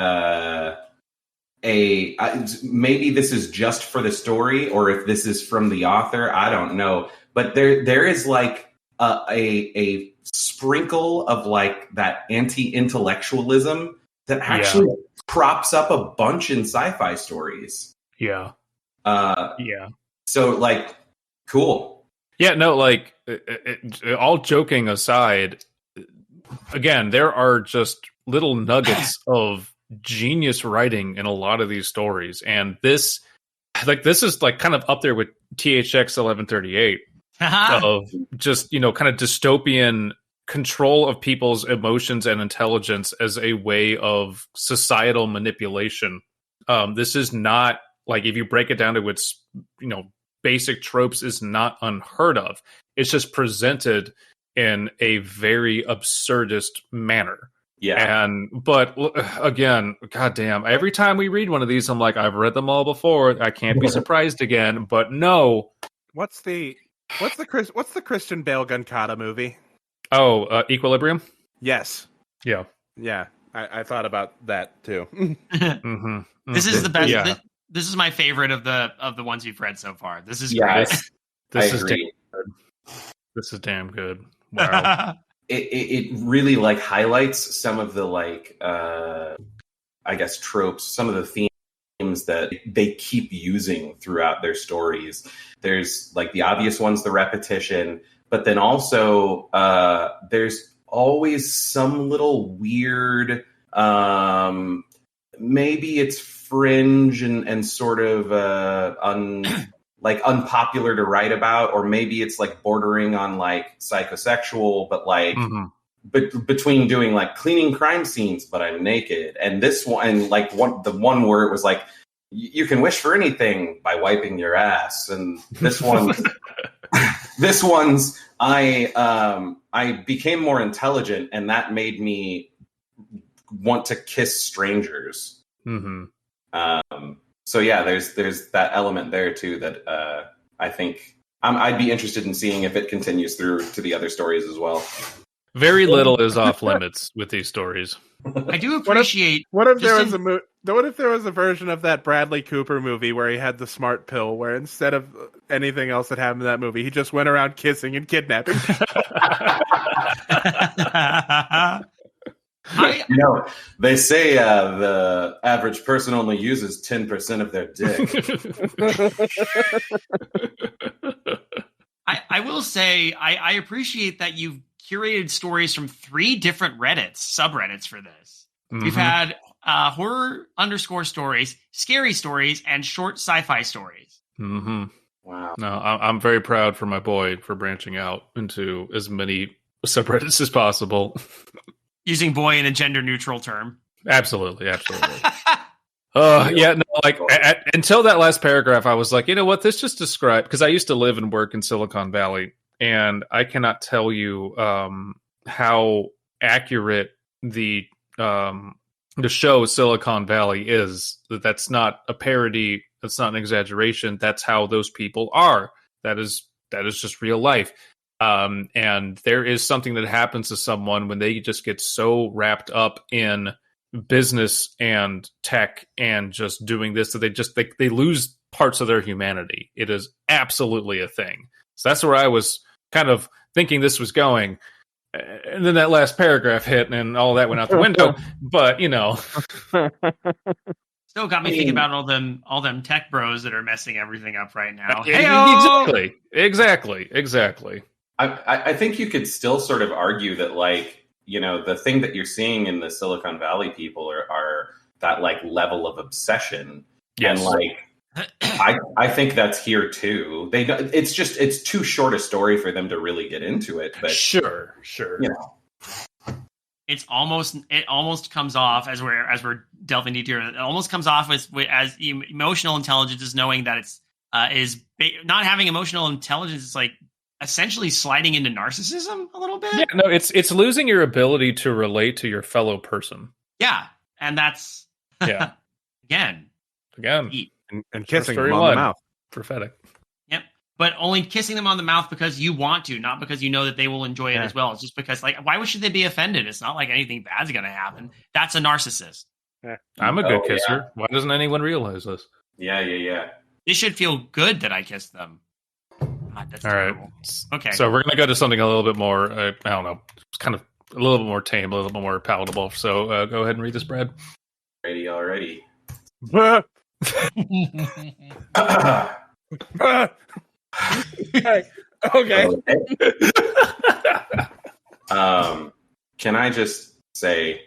maybe this is just for the story, or if this is from the author. I don't know, but there is like a sprinkle of like that anti-intellectualism that actually crops up a bunch in sci-fi stories. Yeah. So like, cool. Yeah. No. Like, all joking aside, again, there are just little nuggets of genius writing in a lot of these stories, and this is like kind of up there with THX 1138 of just, kind of dystopian control of people's emotions and intelligence as a way of societal manipulation. This is not like, if you break it down to its basic tropes, is not unheard of. It's just presented in a very absurdist manner. Yeah. But again, goddamn, every time we read one of these, I'm like, I've read them all before. I can't be surprised again. But no. What's the Christian Bale Gunkata movie? Oh, Equilibrium? Yes. Yeah. Yeah. I thought about that too. This is the best. Yeah. This is my favorite of the ones you've read so far. This is great. This is damn good. This is damn good. Wow. It really like highlights some of the like I guess tropes, some of the themes that they keep using throughout their stories. There's like the obvious ones, the repetition, but then also there's always some little weird maybe it's fringe and sort of unpopular to write about, or maybe it's like bordering on like psychosexual, but like between doing like cleaning crime scenes, but I'm naked, and this one, and like the one where it was like you can wish for anything by wiping your ass, and this one, this one's I became more intelligent, and that made me want to kiss strangers. So yeah, there's that element there too that I think I'd be interested in seeing if it continues through to the other stories as well. Very little is off limits with these stories. I do appreciate. What if there was a version of that Bradley Cooper movie where he had the smart pill, where instead of anything else that happened in that movie, he just went around kissing and kidnapping? They say the average person only uses 10% of their dick. I will say I appreciate that you've curated stories from 3 different subreddits for this. We've had horror _ stories, scary stories, and short sci-fi stories. Mm-hmm. Wow. No, I'm very proud for my boy for branching out into as many subreddits as possible. Using boy in a gender neutral term. Absolutely. Yeah, no, like until that last paragraph, I was like, you know what? This just described, because I used to live and work in Silicon Valley, and I cannot tell you how accurate the show Silicon Valley is. That's not a parody. That's not an exaggeration. That's how those people are. That is just real life. And there is something that happens to someone when they just get so wrapped up in business and tech and just doing this that they lose parts of their humanity. It is absolutely a thing. So that's where I was kind of thinking this was going. And then that last paragraph hit and all that went out the window. But, you know. Still got me thinking about all them tech bros that are messing everything up right now. Exactly. I think you could still sort of argue that, like, you know, the thing that you're seeing in the Silicon Valley people are that, like, level of obsession. Yes. And, like, I think that's here too. It's too short a story for them to really get into it. But sure. You know. It almost comes off as we're delving deeper. It almost comes off as emotional intelligence is knowing that it's not having emotional intelligence. It's like essentially sliding into narcissism a little bit. Yeah, no, it's losing your ability to relate to your fellow person. Yeah, and that's again, and kissing them on the mouth. Prophetic. Yep. But only kissing them on the mouth because you want to, not because you know that they will enjoy it as well. It's just because, like, why should they be offended? It's not like anything bad's going to happen. That's a narcissist. Yeah. I'm a good kisser. Yeah. Why doesn't anyone realize this? Yeah. They should feel good that I kissed them. God, that's all terrible. Right. Okay. So we're going to go to something a little bit more, I don't know, it's kind of a little bit more tame, a little bit more palatable. So go ahead and read this, Brad. Alrighty. Okay. Can I just say,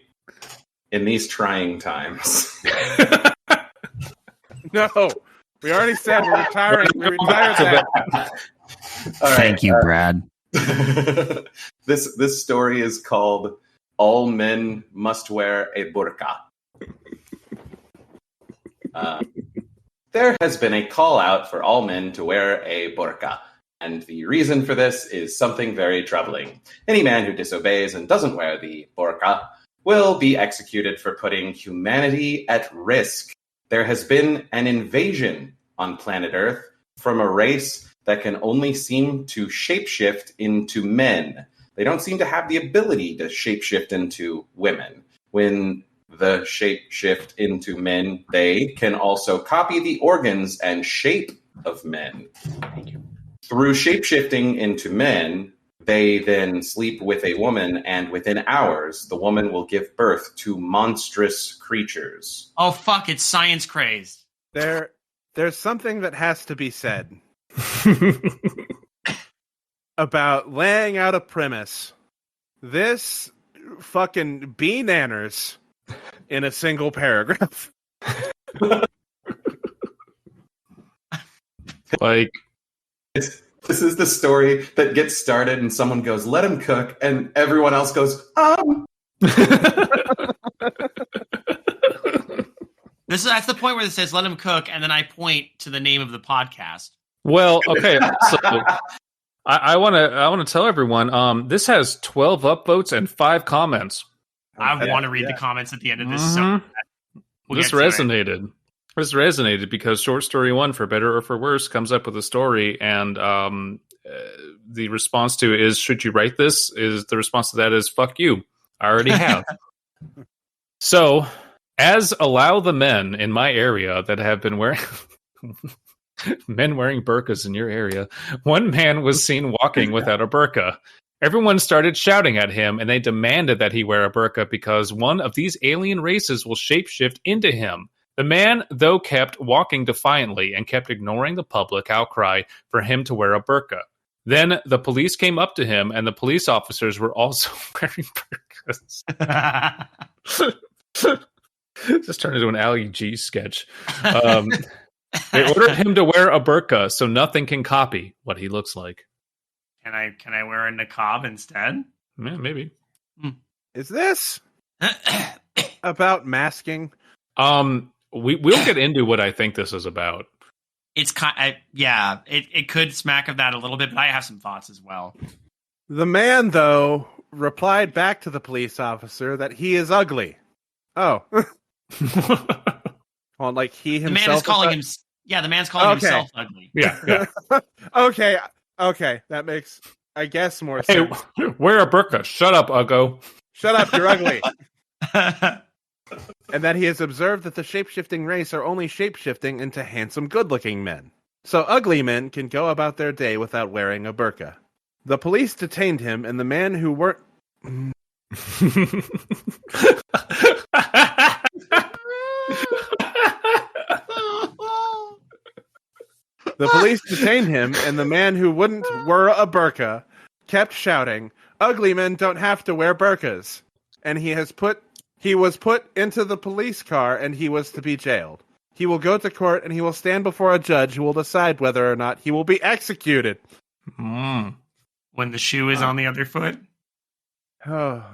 in these trying times, no, we already said we're retiring. We retired that. All Thank you, Brad. This story is called "All Men Must Wear a Burqa." There has been a call out for all men to wear a burqa, and the reason for this is something very troubling. Any man who disobeys and doesn't wear the burqa will be executed for putting humanity at risk. There has been an invasion on planet Earth from a race that can only seem to shapeshift into men. They don't seem to have the ability to shapeshift into women. When the shape shift into men, they can also copy the organs and shape of men. Through shapeshifting into men, they then sleep with a woman, and within hours, the woman will give birth to monstrous creatures. Oh, fuck, it's science crazed. There's something that has to be said about laying out a premise. This fucking B-nanners in a single paragraph. Like, this is the story that gets started and someone goes, "Let him cook," and everyone else goes, That's the point where it says "Let him cook," and then I point to the name of the podcast. Well, okay. So I want to tell everyone. This has 12 upvotes and 5 comments. I want to read the comments at the end of this. Mm-hmm. So we'll this resonated. This resonated because Short Story 1, for better or for worse, comes up with a story, and the response to it is, "Should you write this?" Is the response to that is, "Fuck you. I already have." So, as allow the men in my area that have been wearing men wearing burqas in your area, one man was seen walking without a burqa. Everyone started shouting at him, and they demanded that he wear a burqa because one of these alien races will shapeshift into him. The man, though, kept walking defiantly and kept ignoring the public outcry for him to wear a burqa. Then the police came up to him, and the police officers were also wearing burqas. Just turned into an Ali G sketch. They ordered him to wear a burqa so nothing can copy what he looks like. Can I wear a niqab instead? Yeah, maybe. Is this about masking? We'll get into what I think this is about. It's it could smack of that a little bit, but I have some thoughts as well. The man, though, replied back to the police officer that he is ugly. Oh. Well, like he himself. The man is calling him. Yeah, the man's calling himself ugly. Yeah. Okay, that makes, I guess, more sense. Wear a burqa. Shut up, Uggo. Shut up, you're ugly. And that he has observed that the shape-shifting race are only shape-shifting into handsome, good-looking men. So ugly men can go about their day without wearing a burqa. The police detained him, and the man who weren't... The police detained him, and the man who wouldn't wear a burqa kept shouting, "Ugly men don't have to wear burqas." And he was put into the police car, and he was to be jailed. He will go to court, and he will stand before a judge who will decide whether or not he will be executed. When the shoe is on the other foot. Oh.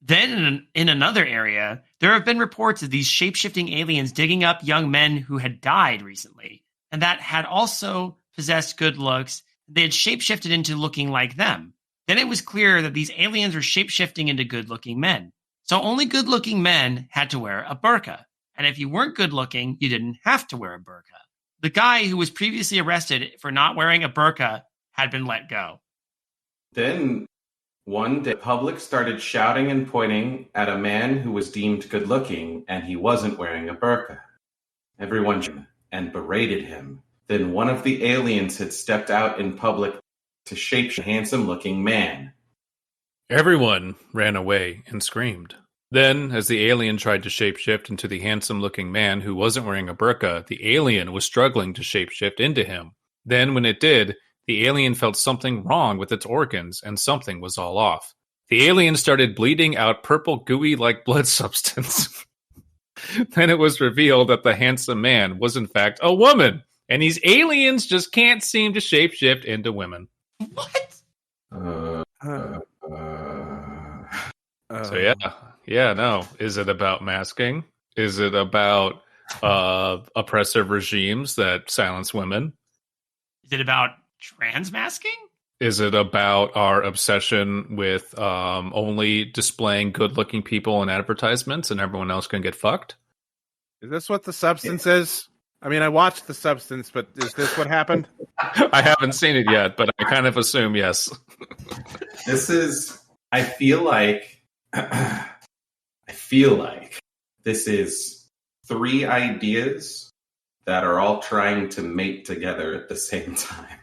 Then, in another area, there have been reports of these shape-shifting aliens digging up young men who had died recently, and that had also possessed good looks. They had shape-shifted into looking like them. Then it was clear that these aliens were shape-shifting into good-looking men. So only good-looking men had to wear a burqa. And if you weren't good-looking, you didn't have to wear a burqa. The guy who was previously arrested for not wearing a burqa had been let go. Then one day, the public started shouting and pointing at a man who was deemed good-looking, and he wasn't wearing a burqa. Everyone and berated him. Then one of the aliens had stepped out in public to shape a handsome-looking man. Everyone ran away and screamed. Then, as the alien tried to shapeshift into the handsome-looking man who wasn't wearing a burqa, the alien was struggling to shapeshift into him. Then, when it did, the alien felt something wrong with its organs, and something was all off. The alien started bleeding out purple gooey-like blood substance. Then it was revealed that the handsome man was in fact a woman, and these aliens just can't seem to shapeshift into women. What? So no. Is it about masking? Is it about oppressive regimes that silence women? Is it about transmasking? Is it about our obsession with only displaying good-looking people in advertisements and everyone else can get fucked? Is this what the substance is? I mean, I watched The Substance, but is this what happened? I haven't seen it yet, but I kind of assume yes. I feel like this is 3 ideas that are all trying to mate together at the same time.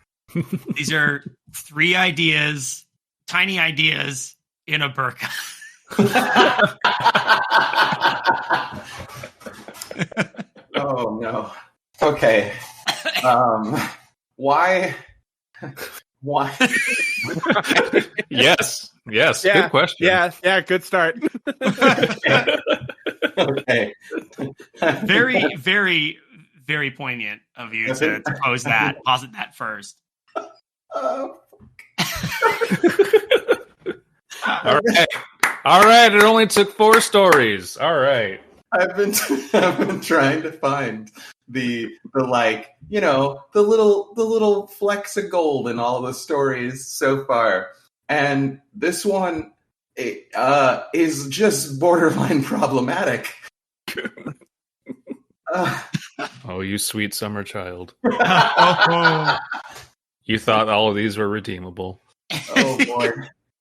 These are 3 ideas, tiny ideas in a burqa. Oh no. Okay. Why? Yes. Yeah, Good question. Yeah. Good start. Okay. Very, very, very poignant of you to posit that first. All right. It only took 4 stories. All right. I've been trying to find the little flecks of gold in all the stories so far, and this one is just borderline problematic. Oh, you sweet summer child! You thought all of these were redeemable.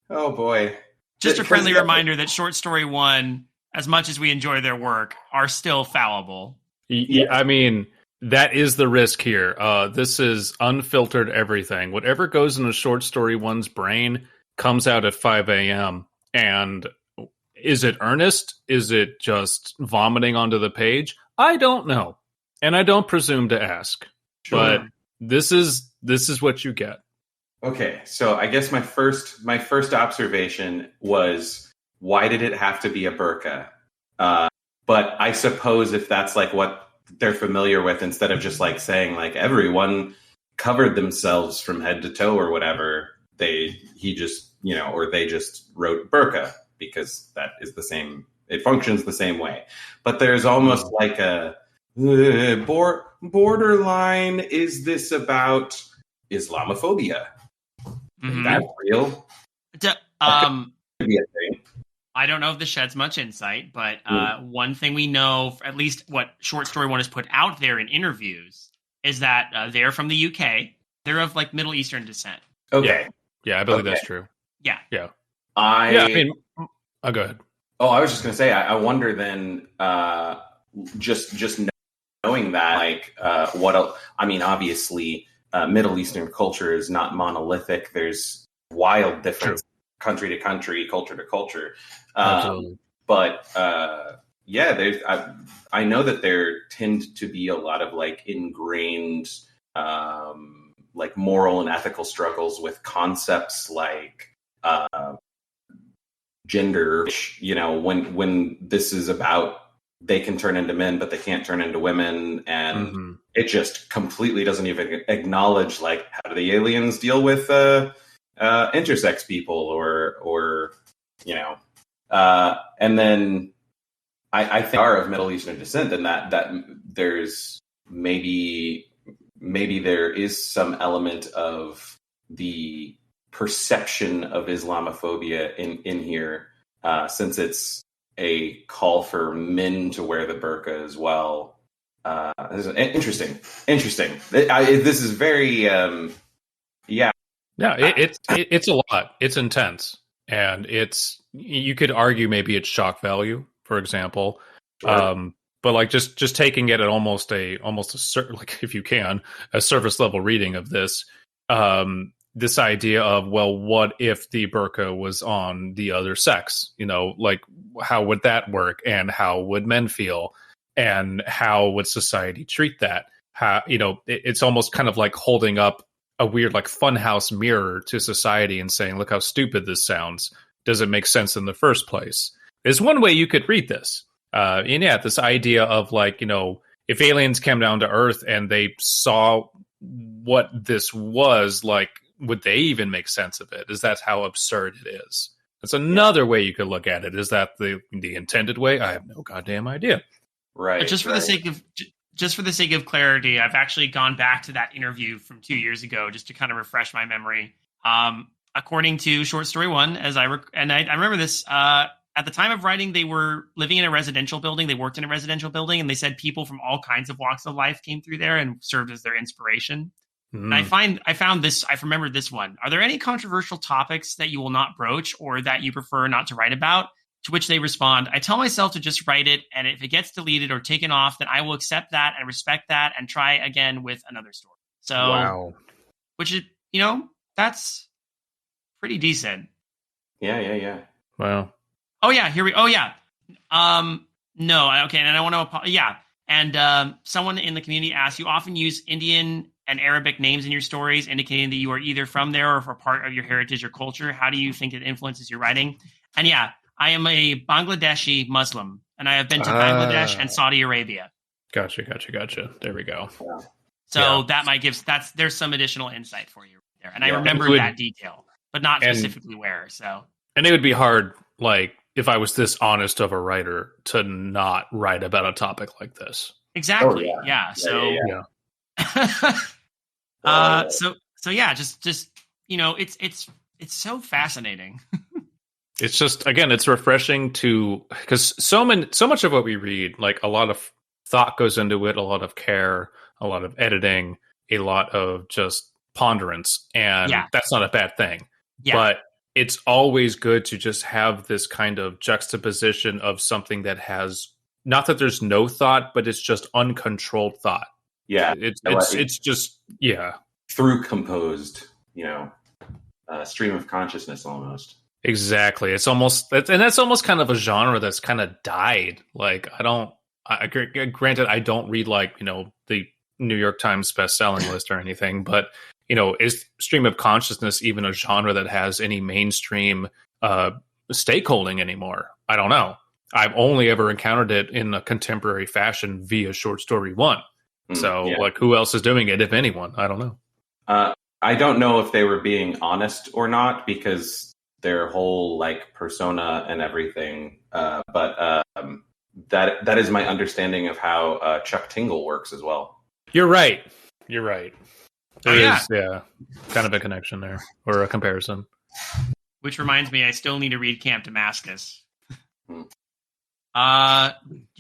Oh boy! Just a friendly reminder that short story 1, as much as we enjoy their work, are still fallible. Yeah, I mean, that is the risk here. This is unfiltered everything. Whatever goes in a short story 1's brain comes out at 5 a.m. And is it earnest? Is it just vomiting onto the page? I don't know. And I don't presume to ask. Sure. But this is what you get. Okay, so I guess my first observation was, why did it have to be a burqa? But I suppose if that's like what they're familiar with, instead of just like saying like everyone covered themselves from head to toe or whatever, he just, or they just wrote burqa because that is the same. It functions the same way. But there's almost like a borderline. Is this about Islamophobia? Is that real? Could be a thing. I don't know if this sheds much insight, but one thing we know, at least what Short Story One has put out there in interviews, is that they're from the UK. They're of like Middle Eastern descent. Okay. Yeah, I believe that's true. Yeah. Yeah. I mean, I'll go ahead. Oh, I was just going to say, I wonder then, just knowing that, like, obviously, Middle Eastern culture is not monolithic. There's wild difference country to country, culture to culture. Absolutely. But I know that there tend to be a lot of like ingrained, like moral and ethical struggles with concepts like gender, which, when this is about they can turn into men, but they can't turn into women. And it just completely doesn't even acknowledge, like, how do the aliens deal with intersex people or and then I think are of Middle Eastern descent, and that there's maybe there is some element of the perception of Islamophobia in here, since it's a call for men to wear the burqa as well. This is interesting. This is very, yeah. It's a lot. It's intense, and you could argue maybe it's shock value, for example. Sure. But like just taking it at almost a like, if you can, a surface level reading of this. This idea of, well, what if the burqa was on the other sex? Like, how would that work? And how would men feel? And how would society treat that? How, it's almost kind of like holding up a weird, like, funhouse mirror to society and saying, look how stupid this sounds. Does it make sense in the first place? There's one way you could read this. This idea of, like, if aliens came down to Earth and they saw what this was, like, would they even make sense of it? Is that how absurd it is? That's another way you could look at it. Is that the intended way? I have no goddamn idea. Right. But just for the sake of clarity, I've actually gone back to that interview from 2 years ago just to kind of refresh my memory. According to Short Story One, I remember this, at the time of writing, they were living in a residential building. They worked in a residential building, and they said people from all kinds of walks of life came through there and served as their inspiration. And I found this. I remembered this one. Are there any controversial topics that you will not broach or that you prefer not to write about? To which they respond, I tell myself to just write it, and if it gets deleted or taken off, then I will accept that and respect that and try again with another story. So, wow. Which is, that's pretty decent. Yeah. Wow. Oh yeah, here we. Oh yeah. No. Okay, and I want to. Yeah, and someone in the community asked, you often use Indian and Arabic names in your stories, indicating that you are either from there or for part of your heritage or culture. How do you think it influences your writing? And yeah, I am a Bangladeshi Muslim, and I have been to Bangladesh and Saudi Arabia. Gotcha. There we go. So that might there's some additional insight for you there. And I remember that detail, but not specifically where. So, and it would be hard, like, if I was this honest of a writer, to not write about a topic like this. Exactly. So. So yeah, just it's so fascinating. It's just, again, it's refreshing because so much of what we read, like, a lot of thought goes into it, a lot of care, a lot of editing, a lot of just ponderance, and that's not a bad thing. Yeah. But it's always good to just have this kind of juxtaposition of something that has, not that there's no thought, but it's just uncontrolled thought. Yeah, it's just through composed, stream of consciousness almost. Exactly. It's almost, and that's almost kind of a genre that's kind of died. Like, granted, I don't read, like, the New York Times best-selling list or anything, but is stream of consciousness even a genre that has any mainstream stakeholding anymore? I don't know. I've only ever encountered it in a contemporary fashion via Short Story 1. So, like, who else is doing it, if anyone? I don't know. I don't know if they were being honest or not, because their whole, like, persona and everything. But that is my understanding of how Chuck Tingle works as well. You're right. There is kind of a connection there, or a comparison. Which reminds me, I still need to read Camp Damascus. You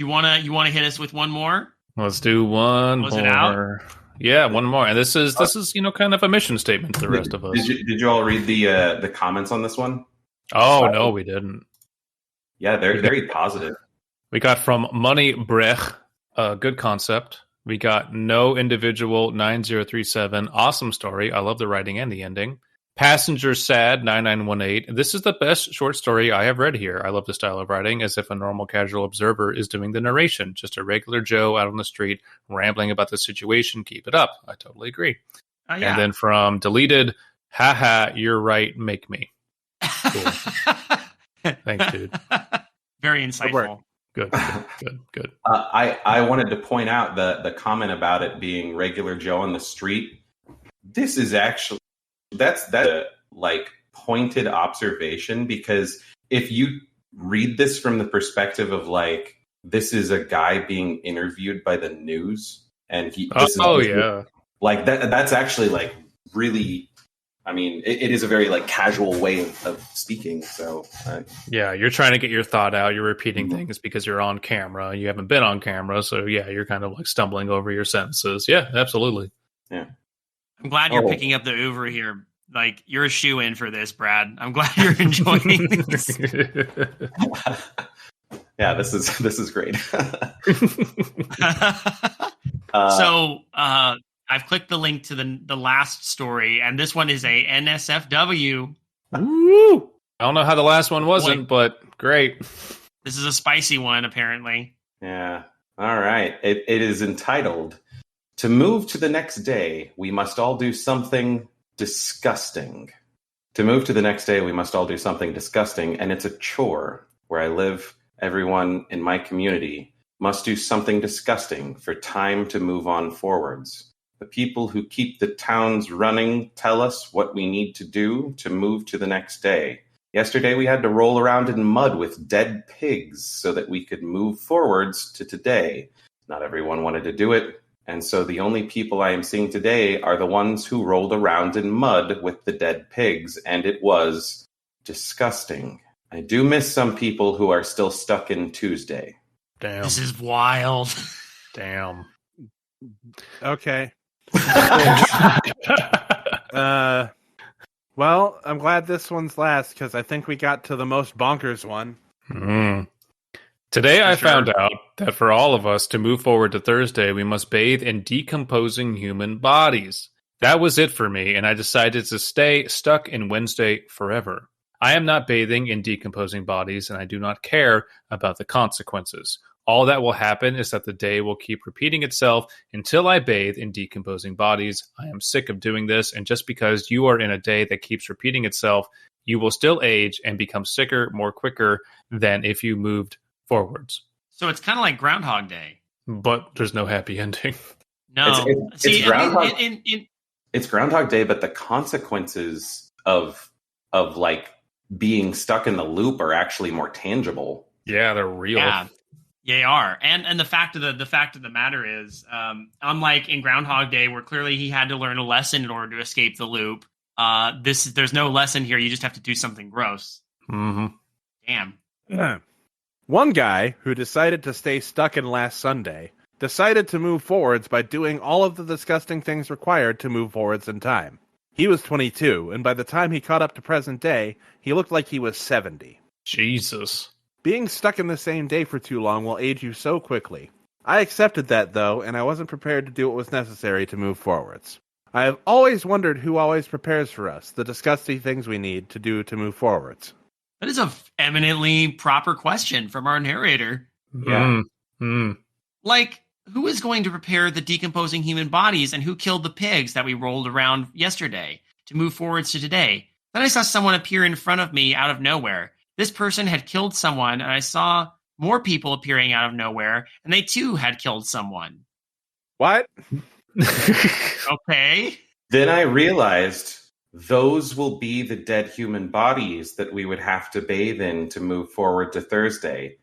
wanna hit us with one more? Let's do one Was more. it out? Yeah, one more. And this is kind of a mission statement to the rest of us. Did you all read the comments on this one? Oh, no, we didn't. Yeah, they're very positive. We got from Money Brech, good concept. We got No Individual 9037, awesome story. I love the writing and the ending. Passenger Sad 9918. This is the best short story I have read here. I love the style of writing, as if a normal casual observer is doing the narration. Just a regular Joe out on the street rambling about the situation. Keep it up. I totally agree. And then from Deleted, haha, you're right, make me. Cool. Thanks, dude. Very insightful. Good. I wanted to point out the comment about it being regular Joe on the street. This is actually that's a like pointed observation, because if you read this from the perspective of like, this is a guy being interviewed by the news, and like that's actually like really. I mean, it is a very like casual way of speaking. So you're trying to get your thought out. You're repeating things because you're on camera. You haven't been on camera, so you're kind of like stumbling over your sentences. Yeah, absolutely. Yeah, I'm glad you're picking up the oeuvre here. Like, you're a shoe-in for this, Brad. I'm glad you're enjoying this. Yeah, this is great. So I've clicked the link to the last story, and this one is a NSFW. Woo! I don't know how the last one wasn't, but great. This is a spicy one, apparently. Yeah. All right. It is entitled, "To move to the next day, we must all do something disgusting." To move to the next day, we must all do something disgusting, and it's a chore. Where I live, everyone in my community must do something disgusting for time to move on forwards. The people who keep the towns running tell us what we need to do to move to the next day. Yesterday, we had to roll around in mud with dead pigs so that we could move forwards to today. Not everyone wanted to do it, and so the only people I am seeing today are the ones who rolled around in mud with the dead pigs, and it was disgusting. I do miss some people who are still stuck in Tuesday. Damn. This is wild. Damn. Okay. Well, I'm glad this one's last, because I think we got to the most bonkers one. Today I found out that for all of us to move forward to Thursday, we must bathe in decomposing human bodies. That was it for me, and I decided to stay stuck in Wednesday forever. I am not bathing in decomposing bodies, and I do not care about the consequences. All that will happen is that the day will keep repeating itself until I bathe in decomposing bodies. I am sick of doing this, and just because you are in a day that keeps repeating itself, you will still age and become sicker more quicker than if you moved forwards. So it's kind of like Groundhog Day. But there's no happy ending. No. It's Groundhog Day, but the consequences of like being stuck in the loop are actually more tangible. Yeah, they're real. Yeah. They are, and the fact of the matter is, unlike in Groundhog Day, where clearly he had to learn a lesson in order to escape the loop, there's no lesson here. You just have to do something gross. Mm-hmm. Damn. Yeah. One guy who decided to stay stuck in last Sunday decided to move forwards by doing all of the disgusting things required to move forwards in time. He was 22, and by the time he caught up to present day, he looked like he was 70. Jesus. Being stuck in the same day for too long will age you so quickly. I accepted that, though, and I wasn't prepared to do what was necessary to move forwards. I have always wondered who always prepares for us the disgusting things we need to do to move forwards. That is a eminently proper question from our narrator. Yeah. Like, who is going to prepare the decomposing human bodies, and who killed the pigs that we rolled around yesterday to move forwards to today? Then I saw someone appear in front of me out of nowhere. This person had killed someone, and I saw more people appearing out of nowhere, and they too had killed someone. What? Okay. Then I realized those will be the dead human bodies that we would have to bathe in to move forward to Thursday.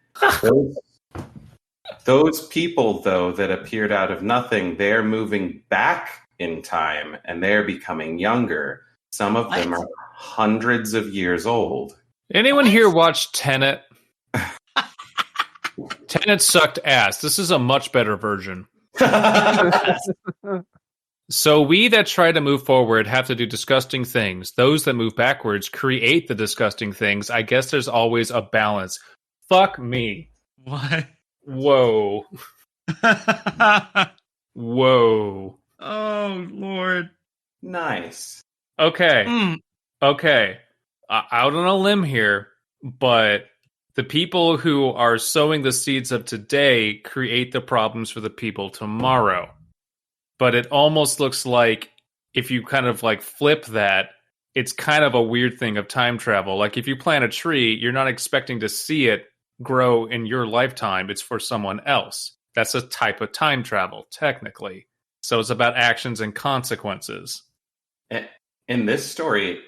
Those people, though, that appeared out of nothing, they're moving back in time and they're becoming younger. Some of them are hundreds of years old. Anyone here watch Tenet? Tenet sucked ass. This is a much better version. So we that try to move forward have to do disgusting things. Those that move backwards create the disgusting things. I guess there's always a balance. Fuck me. What? Whoa. Whoa. Oh, Lord. Nice. Okay. Okay. Out on a limb here, but the people who are sowing the seeds of today create the problems for the people tomorrow. But it almost looks like if you kind of like flip that, it's kind of a weird thing of time travel. Like if you plant a tree, you're not expecting to see it grow in your lifetime. It's for someone else. That's a type of time travel, technically. So it's about actions and consequences. In this story,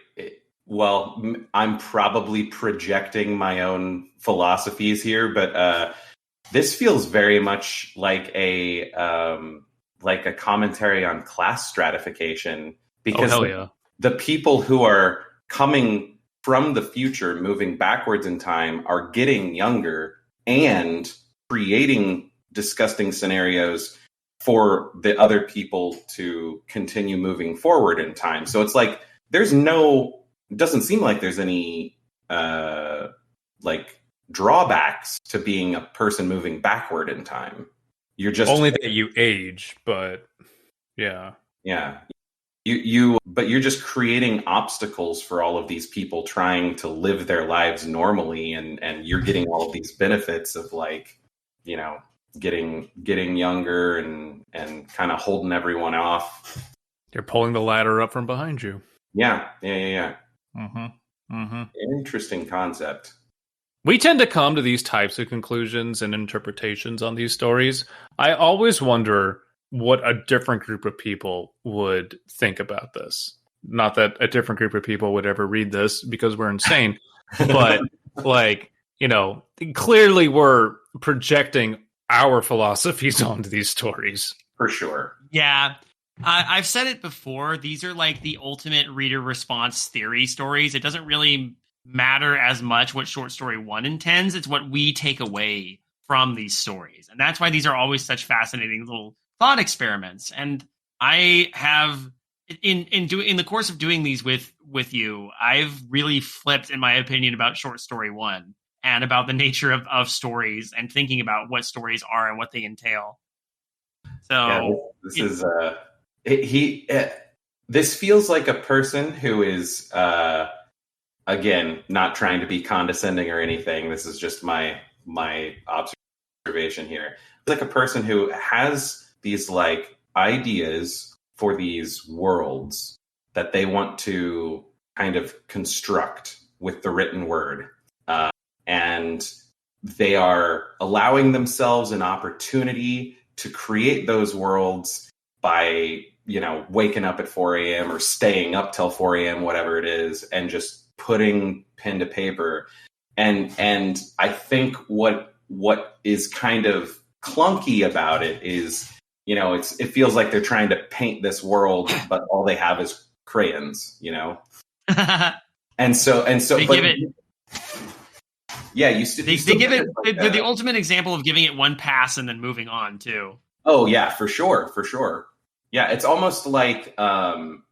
well, I'm probably projecting my own philosophies here, but this feels very much like a commentary on class stratification, because the people who are coming from the future, moving backwards in time, are getting younger and creating disgusting scenarios for the other people to continue moving forward in time. So it's like it doesn't seem like there's any like drawbacks to being a person moving backward in time. You're just only that you age, but yeah. But you're just creating obstacles for all of these people trying to live their lives normally, and you're getting all of these benefits of, like, you know, getting younger and kind of holding everyone off. You're pulling the ladder up from behind you. Yeah. Interesting concept. We tend to come to these types of conclusions and interpretations on these stories. I always wonder what a different group of people would think about this. Not that a different group of people would ever read this because we're insane, but like, you know, clearly we're projecting our philosophies onto these stories. For sure. Yeah. I've said it before. These are like the ultimate reader response theory stories. It doesn't really matter as much what short story one intends. It's what we take away from these stories. And that's why these are always such fascinating little thought experiments. And I have in the course of doing these with you, I've really flipped in my opinion about short story one and about the nature of stories and thinking about what stories are and what they entail. So this feels like a person who is again, not trying to be condescending or anything. This is just my observation here. It's like a person who has these like ideas for these worlds that they want to kind of construct with the written word. And they are allowing themselves an opportunity to create those worlds by, you know, waking up at 4 a.m. or staying up till 4 a.m., whatever it is, and just putting pen to paper. And I think what is kind of clunky about it is, you know, it feels like they're trying to paint this world, but all they have is crayons, you know? and so they but, give it, yeah, they give it like the ultimate example of giving it one pass and then moving on too. Oh yeah, for sure. Yeah, it's almost like an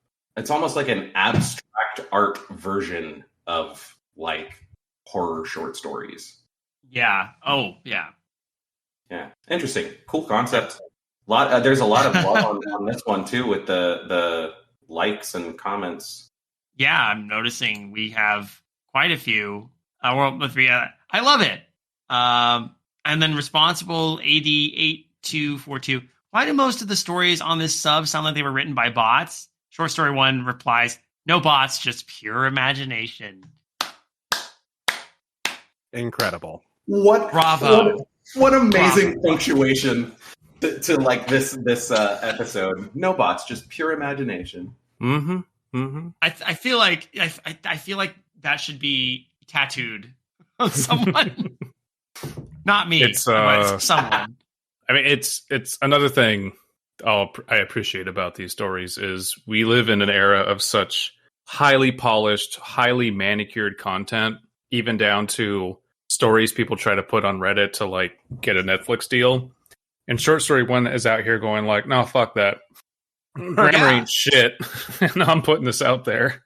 abstract art version of like horror short stories. Yeah. Oh yeah. Yeah. Interesting. Cool concept. There's a lot of love on this one too, with the likes and comments. Yeah, I'm noticing we have quite a few. I love it. And then responsible AD8242. Why do most of the stories on this sub sound like they were written by bots? Short story one replies, no bots, just pure imagination. Incredible. Bravo. What amazing punctuation to like this episode. No bots, just pure imagination. Mm-hmm. Mm-hmm. I feel like I feel like that should be tattooed on someone. Not me. It's someone. I mean, it's another thing I appreciate about these stories is we live in an era of such highly polished, highly manicured content, even down to stories people try to put on Reddit to like get a Netflix deal. And Short Story One is out here going like, no, fuck that. Grammar ain't shit. And I'm putting this out there.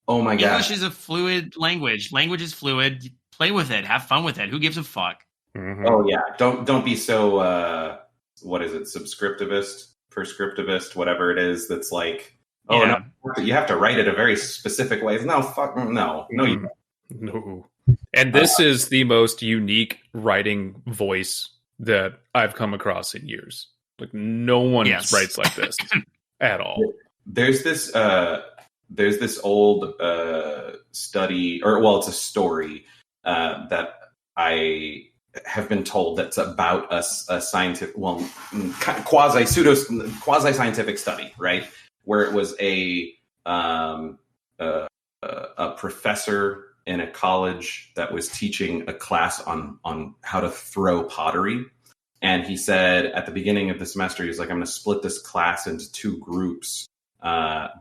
Oh my god. English is a fluid language. Language is fluid. Play with it. Have fun with it. Who gives a fuck? Mm-hmm. Oh yeah. Don't be so what is it? Subscriptivist, prescriptivist, whatever it is. That's like, oh no, you have to write it a very specific way. No, fuck no, you don't. No. And this is the most unique writing voice that I've come across in years. Like no one writes like this at all. There's this old study, or well, it's a story that I have been told that's about a scientific, well, quasi scientific study, right? Where it was a professor in a college that was teaching a class on how to throw pottery. And he said at the beginning of the semester, he's like, I'm going to split this class into two groups.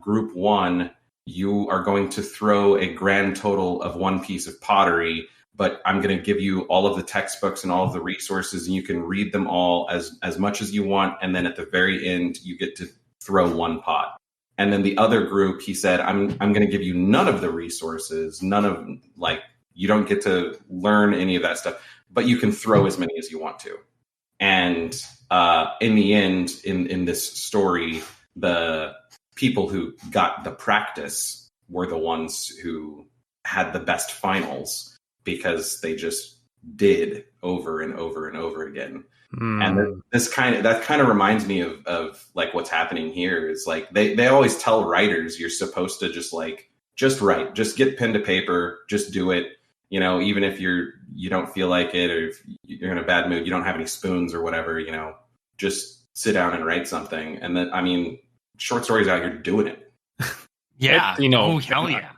Group one, you are going to throw a grand total of one piece of pottery, but I'm going to give you all of the textbooks and all of the resources, and you can read them all as much as you want. And then at the very end, you get to throw one pot. And then the other group, he said, I'm going to give you none of the resources, none of like, you don't get to learn any of that stuff, but you can throw as many as you want to. And in the end, in this story, the people who got the practice were the ones who had the best finals because they just did over and over and over again. And that kind of reminds me of like what's happening here is like they always tell writers you're supposed to just write, just get pen to paper, just do it. You know, even if you don't feel like it, or if you're in a bad mood, you don't have any spoons or whatever, you know, just sit down and write something. And then, I mean, Short Stories out here doing it. Yeah. Oh, hell yeah.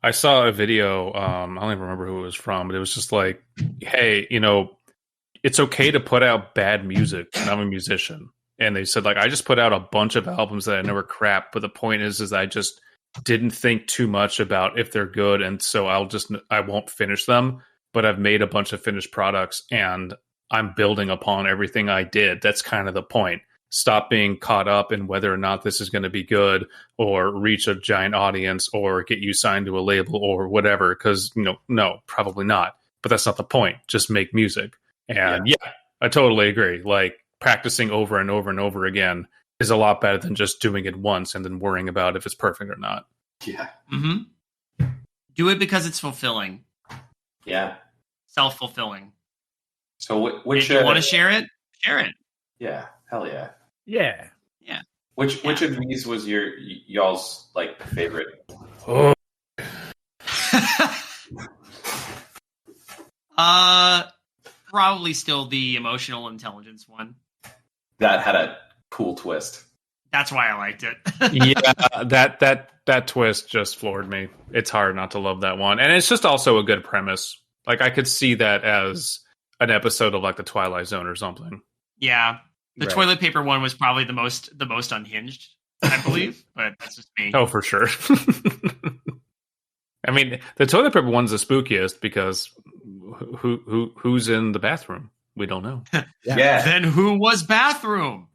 I saw a video. I don't even remember who it was from, but it was just like, hey, you know, it's okay to put out bad music. And I'm a musician. And they said, like, I just put out a bunch of albums that I know were crap. But the point is I just didn't think too much about if they're good. And so I won't finish them. But I've made a bunch of finished products and I'm building upon everything I did. That's kind of the point. Stop being caught up in whether or not this is going to be good or reach a giant audience or get you signed to a label or whatever. Because, you know, no, probably not. But that's not the point. Just make music. And yeah, I totally agree. Like practicing over and over and over again is a lot better than just doing it once and then worrying about if it's perfect or not. Yeah. Mm-hmm. Do it because it's fulfilling. Yeah. Self-fulfilling. So which if you want to share it, share it. Yeah. Hell yeah. Yeah. Yeah. Which of these was y'all's like favorite? Oh. Probably still the emotional intelligence one. That had a cool twist. That's why I liked it. Yeah, that twist just floored me. It's hard not to love that one. And it's just also a good premise. Like I could see that as an episode of like The Twilight Zone or something. Yeah. The toilet paper one was probably the most unhinged, I believe, but that's just me. Oh, for sure. I mean, the toilet paper one's the spookiest because who's in the bathroom? We don't know. Yeah. Then who was bathroom?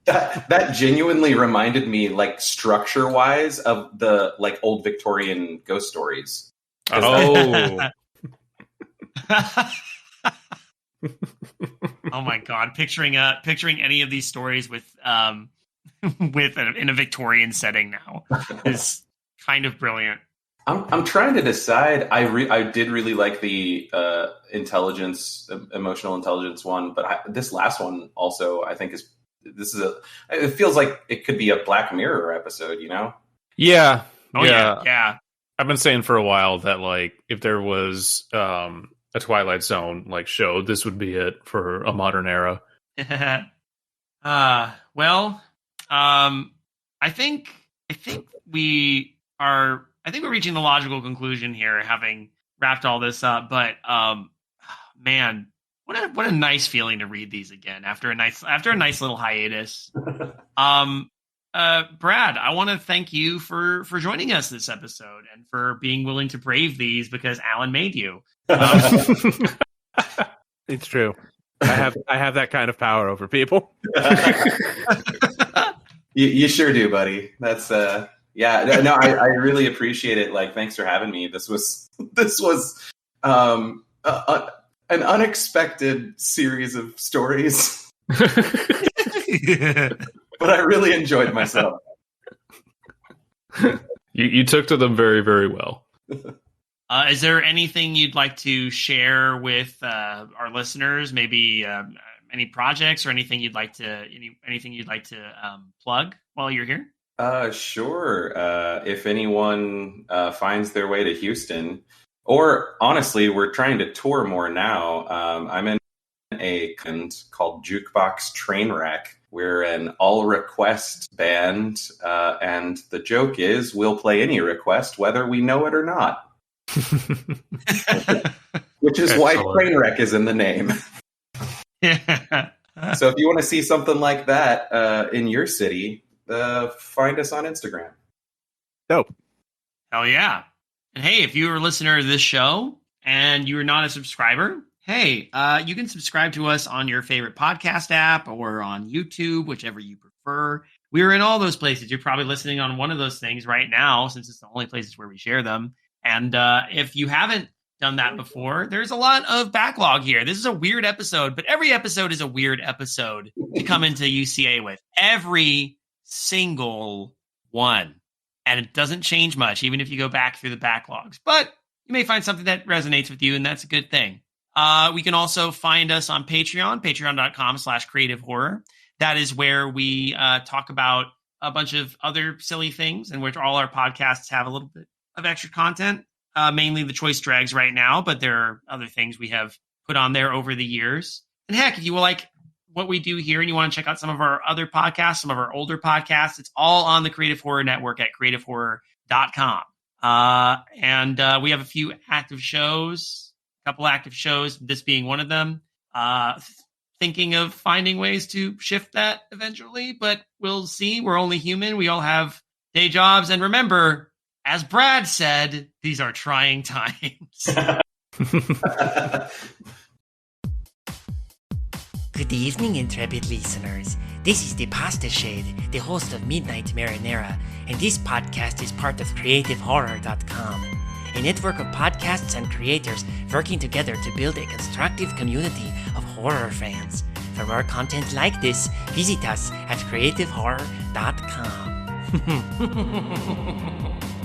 That genuinely reminded me, like structure wise, of the like old Victorian ghost stories. Oh. Oh my god! Picturing any of these stories with in a Victorian setting now is kind of brilliant. I'm trying to decide. I did really like the emotional intelligence one, but this last one also I think it feels like it could be a Black Mirror episode, you know? Yeah. Oh yeah. I've been saying for a while that like if there was a Twilight Zone like show, this would be it for a modern era. Well, I think we're reaching the logical conclusion here, having wrapped all this up. But man, what a nice feeling to read these again after a nice little hiatus. Brad, I want to thank you for joining us this episode and for being willing to brave these because Alan made you. It's true. I have that kind of power over people. You sure do, buddy. That's yeah. No, I really appreciate it. Like, thanks for having me. This was an unexpected series of stories, but I really enjoyed myself. You took to them very, very well. Is there anything you'd like to share with our listeners? Maybe any projects or anything you'd like to plug while you're here? Sure. If anyone finds their way to Houston, or honestly, we're trying to tour more now. I'm in a band called Jukebox Trainwreck. We're an all-request band, and the joke is we'll play any request, whether we know it or not. Which is why Trainwreck is in the name. So if you want to see something like that in your city, find us on Instagram. Dope. Hell yeah. And hey, if you're a listener to this show and you're not a subscriber, hey, you can subscribe to us on your favorite podcast app or on YouTube, whichever you prefer. We're in all those places. You're probably listening on one of those things right now, since it's the only places where we share them. And if you haven't done that before, there's a lot of backlog here. This is a weird episode, but every episode is a weird episode to come into UCA with. Every single one. And it doesn't change much, even if you go back through the backlogs. But you may find something that resonates with you, and that's a good thing. We can also find us on Patreon, patreon.com/creative horror. That is where we talk about a bunch of other silly things, in which all our podcasts have a little bit of extra content, mainly the choice drags right now, but there are other things we have put on there over the years. And heck, if you like what we do here and you want to check out some of our other podcasts, some of our older podcasts, it's all on the Creative Horror Network at creativehorror.com. And we have a few active shows, a couple active shows, this being one of them. Thinking of finding ways to shift that eventually, but we'll see. We're only human. We all have day jobs. And remember, as Brad said, these are trying times. Good evening, intrepid listeners. This is the Pasta Shade, the host of Midnight Marinara, and this podcast is part of CreativeHorror.com, a network of podcasts and creators working together to build a constructive community of horror fans. For more content like this, visit us at CreativeHorror.com.